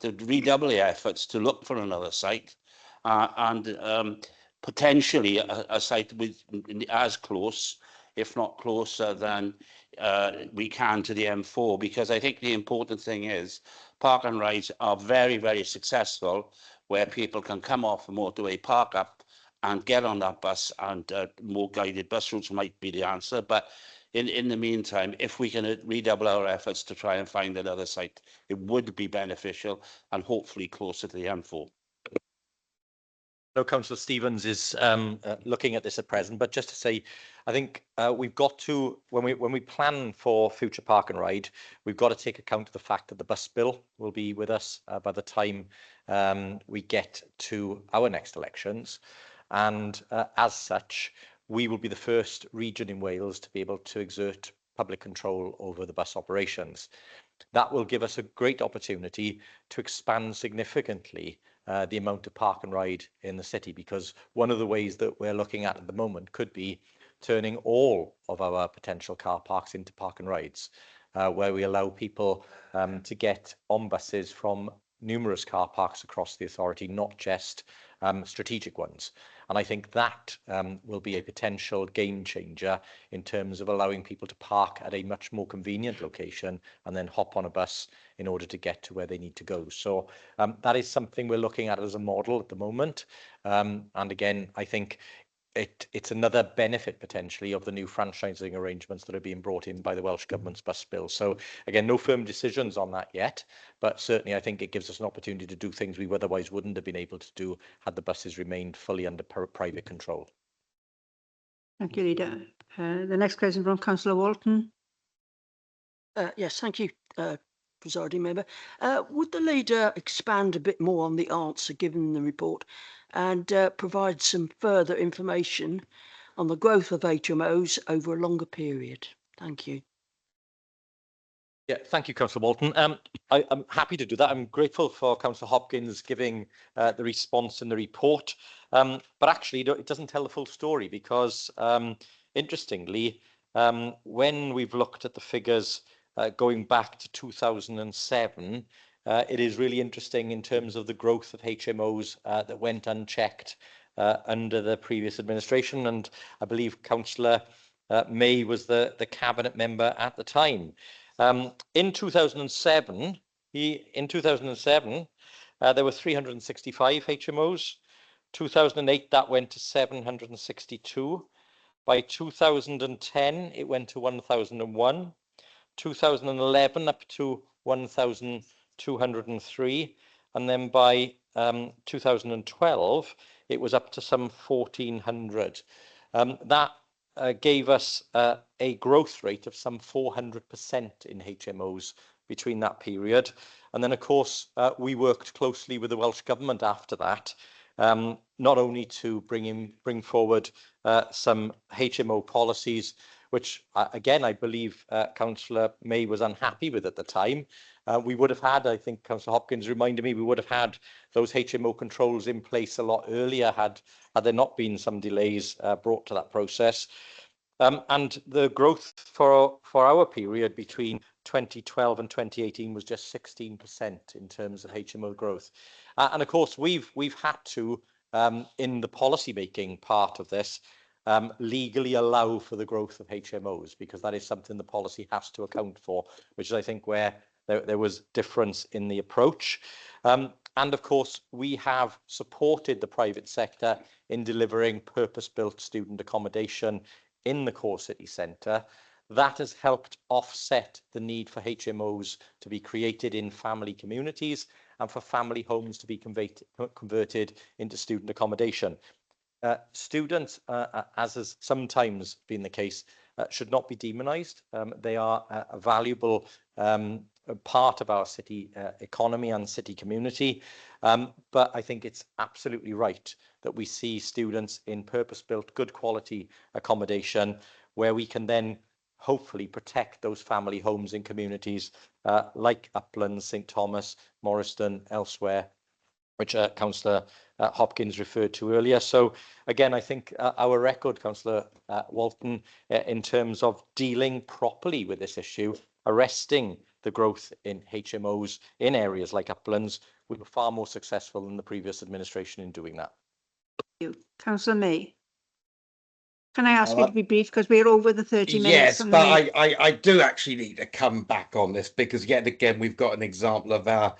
redouble the efforts to look for another site and potentially a site with as close, if not closer than we can to the M4, because I think the important thing is park and rides are very, very successful where people can come off the motorway, park up and get on that bus, and more guided bus routes might be the answer. But in the meantime, if we can redouble our efforts to try and find another site, it would be beneficial and hopefully closer to the M4. No, Councillor Stevens is looking at this at present, but just to say, I think we've got to, when we plan for future park and ride, we've got to take account of the fact that the bus bill will be with us by the time we get to our next elections. And as such, we will be the first region in Wales to be able to exert public control over the bus operations. That will give us a great opportunity to expand significantly the amount of park and ride in the city, because one of the ways that we're looking at the moment could be turning all of our potential car parks into park and rides, where we allow people to get on buses from numerous car parks across the authority, not just strategic ones. And I think that will be a potential game changer in terms of allowing people to park at a much more convenient location and then hop on a bus in order to get to where they need to go. So that is something we're looking at as a model at the moment. And again, I think it's another benefit potentially of the new franchising arrangements that are being brought in by the Welsh Government's bus bill. So again, no firm decisions on that yet, but certainly I think it gives us an opportunity to do things we otherwise wouldn't have been able to do had the buses remained fully under private control. Thank you, Leader. The next question from Councillor Walton. Yes, thank you, presiding member. Would the leader expand a bit more on the answer given in the report and provide some further information on the growth of HMOs over a longer period? Thank you. Yeah, thank you, Councillor Walton. I'm happy to do that. I'm grateful for Councillor Hopkins giving the response in the report, but actually it doesn't tell the full story because, interestingly, when we've looked at the figures going back to 2007, it is really interesting in terms of the growth of HMOs that went unchecked under the previous administration, and I believe Councillor May was the cabinet member at the time. In 2007, there were 365 HMOs. 2008, that went to 762. By 2010, it went to 1,001. 2011 up to 1,203, and then by 2012 it was up to some 1,400. That gave us a growth rate of some 400% in HMOs between that period. And then, of course, we worked closely with the Welsh Government after that, not only to bring forward some HMO policies, which, again, I believe Councillor May was unhappy with at the time. We would have had, I think Councillor Hopkins reminded me, we would have had those HMO controls in place a lot earlier had there not been some delays brought to that process. And the growth for our period between 2012 and 2018 was just 16% in terms of HMO growth. And of course, we've had to, in the policy making part of this, legally allow for the growth of HMOs, because that is something the policy has to account for, which is, I think, where there was difference in the approach. And of course, we have supported the private sector in delivering purpose-built student accommodation in the core city centre. That has helped offset the need for HMOs to be created in family communities and for family homes to be converted into student accommodation. Students, as has sometimes been the case, should not be demonised. They are a valuable part of our city economy and city community. But I think it's absolutely right that we see students in purpose-built, good quality accommodation where we can then hopefully protect those family homes in communities like Uplands, St Thomas, Morriston, elsewhere, which Councillor Hopkins referred to earlier. So again, I think our record, Councillor Walton, in terms of dealing properly with this issue, arresting the growth in HMOs in areas like Uplands, we were far more successful than the previous administration in doing that. Thank you. Councillor May. Can I ask you to be brief, because we're over the 30 minutes? Yes, but I do actually need to come back on this, because yet again we've got an example of our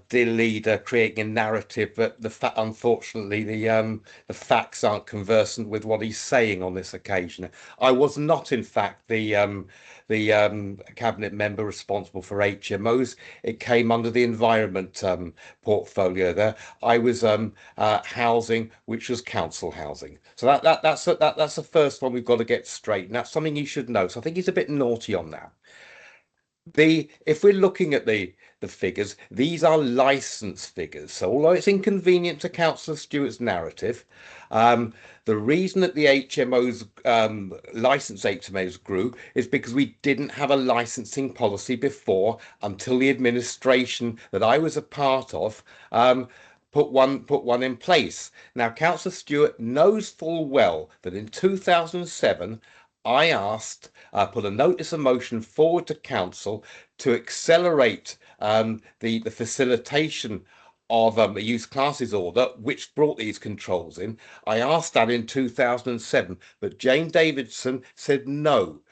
dear leader creating a narrative, but unfortunately the facts aren't conversant with what he's saying on this occasion. I was not, in fact, the cabinet member responsible for HMOs. It came under the environment portfolio there. I was housing, which was council housing. So that's the first one we've got to get straight, and that's something you should know. So I think he's a bit naughty on that. If we're looking at the figures, these are license figures. So although it's inconvenient to Councillor Stewart's narrative, the reason that the HMOs, licensed HMOs grew is because we didn't have a licensing policy before, until the administration that I was a part of put one in place. Now, Councillor Stewart knows full well that in 2007, I asked, put a notice of motion forward to council to accelerate the facilitation of a youth classes order, which brought these controls in. I asked that in 2007, but Jane Davidson said no.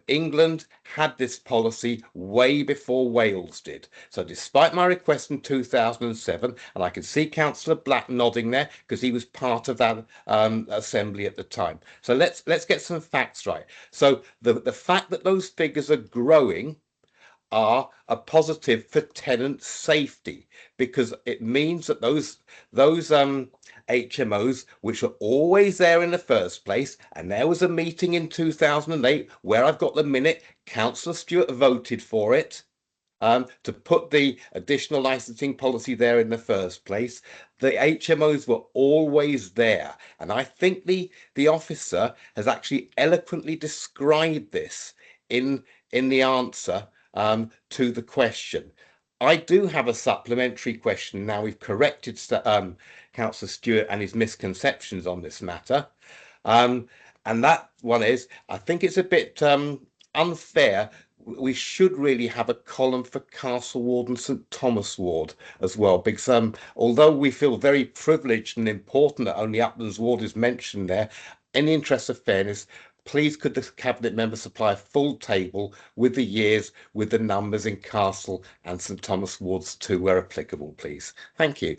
England had this policy way before Wales did. So despite my request in 2007, and I can see Councillor Black nodding there because he was part of that assembly at the time. So let's get some facts right. So the fact that those figures are growing are a positive for tenant safety, because it means that those HMOs, which are always there in the first place, and there was a meeting in 2008 where I've got the minute, Councillor Stewart voted for it, to put the additional licensing policy there in the first place. The HMOs were always there, and I think the officer has actually eloquently described this in the answer to the question. I do have a supplementary question now. We've corrected Councillor Stewart and his misconceptions on this matter. And that one is, I think it's a bit unfair. We should really have a column for Castle Ward and St Thomas Ward as well, because although we feel very privileged and important that only Uplands Ward is mentioned there, in the interest of fairness, please could the Cabinet member supply a full table with the years, with the numbers in Castle and St Thomas Wards too, where applicable, please. Thank you.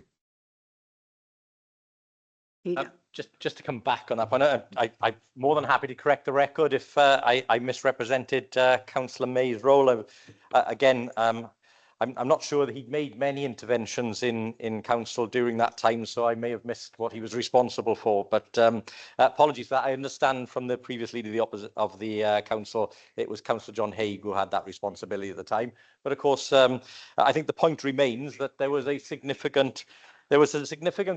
Just to come back on that one, I'm more than happy to correct the record if I misrepresented Councillor May's role. Again, I'm not sure that he'd made many interventions in council during that time, so I may have missed what he was responsible for. But apologies for that. I understand from the previous leader of the council, it was Councillor John Haig who had that responsibility at the time. But of course, I think the point remains that there was a significant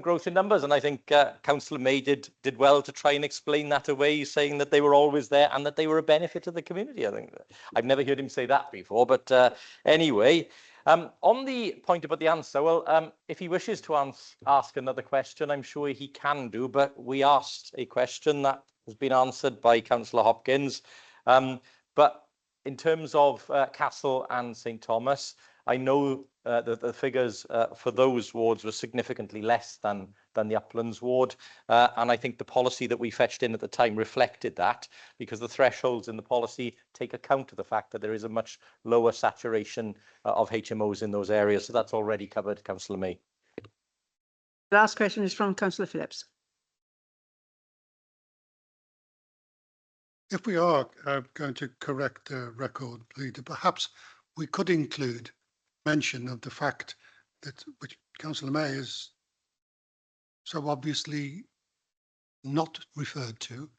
growth in numbers, and I think Councillor May did well to try and explain that away, saying that they were always there and that they were a benefit to the community. I think I've never heard him say that before, but anyway. On the point about the answer, well, if he wishes to ask another question, I'm sure he can do, but we asked a question that has been answered by Councillor Hopkins. But in terms of Castle and St Thomas, I know that the figures for those wards were significantly less than the Uplands ward. And I think the policy that we fetched in at the time reflected that, because the thresholds in the policy take account of the fact that there is a much lower saturation of HMOs in those areas. So that's already covered, Councillor May. The last question is from Councillor Phillips. If we are going to correct the record, Leader, perhaps we could include mention of the fact that, which Councillor May has so obviously not referred to,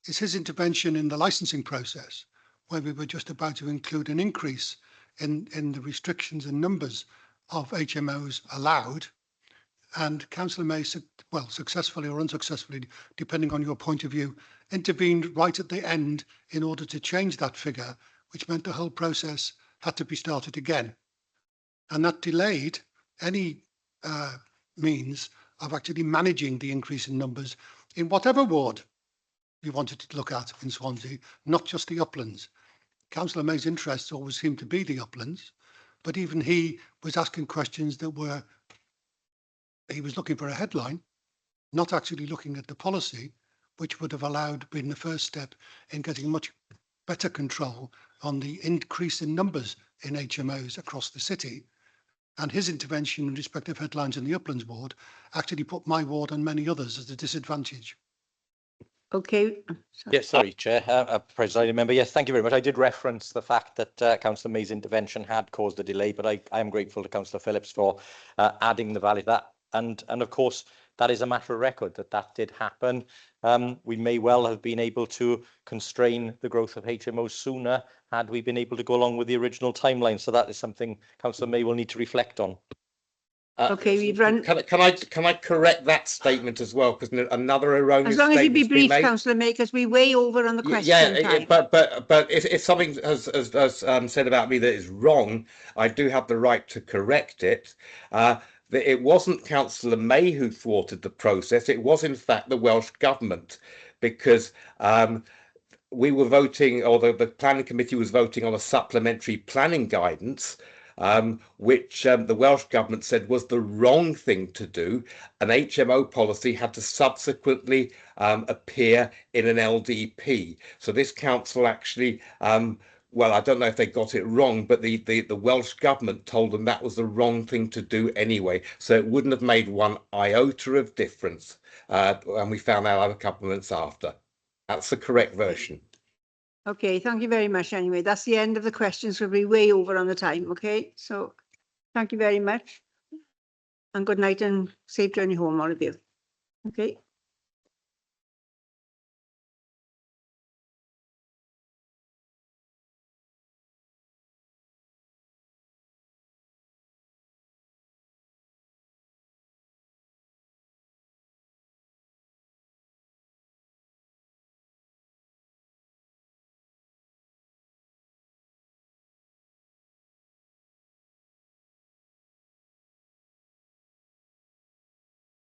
is his intervention in the licensing process, where we were just about to include an increase in the restrictions and numbers of HMOs allowed, and Councillor May, well, successfully or unsuccessfully, depending on your point of view, intervened right at the end in order to change that figure, which meant the whole process had to be started again. And that delayed any means of actually managing the increase in numbers in whatever ward you wanted to look at in Swansea, not just the Uplands. Councillor May's interests always seemed to be the Uplands, but even he was asking questions that were, he was looking for a headline, not actually looking at the policy, which would have allowed, been the first step in getting much better control on the increase in numbers in HMOs across the city. And his intervention in respect of headlines in the Uplands ward actually put my ward and many others at a disadvantage. Okay. Yes, sorry, Chair. Presiding member, yes, thank you very much. I did reference the fact that Councillor May's intervention had caused a delay, but I am grateful to Councillor Phillips for adding the value to that. And of course, that is a matter of record that did happen. We may well have been able to constrain the growth of HMOs sooner had we been able to go along with the original timeline. So that is something Councillor May will need to reflect on. Okay, we've run. Can I correct that statement as well? Because another erroneous. As long as you be brief, made. Councillor May, because we way over on the question time. But if something has said about me that is wrong, I do have the right to correct it. It wasn't Councillor May who thwarted the process. It was, in fact, the Welsh Government, because we were voting, or the planning committee was voting on a supplementary planning guidance, which the Welsh Government said was the wrong thing to do. An HMO policy had to subsequently appear in an LDP. So this council actually, well, I don't know if they got it wrong, but the Welsh Government told them that was the wrong thing to do anyway. So it wouldn't have made one iota of difference. And we found out a couple of months after. That's the correct version. Okay, thank you very much anyway. That's the end of the questions. We'll be way over on the time, okay? So thank you very much. And good night and safe journey home, all of you. Okay.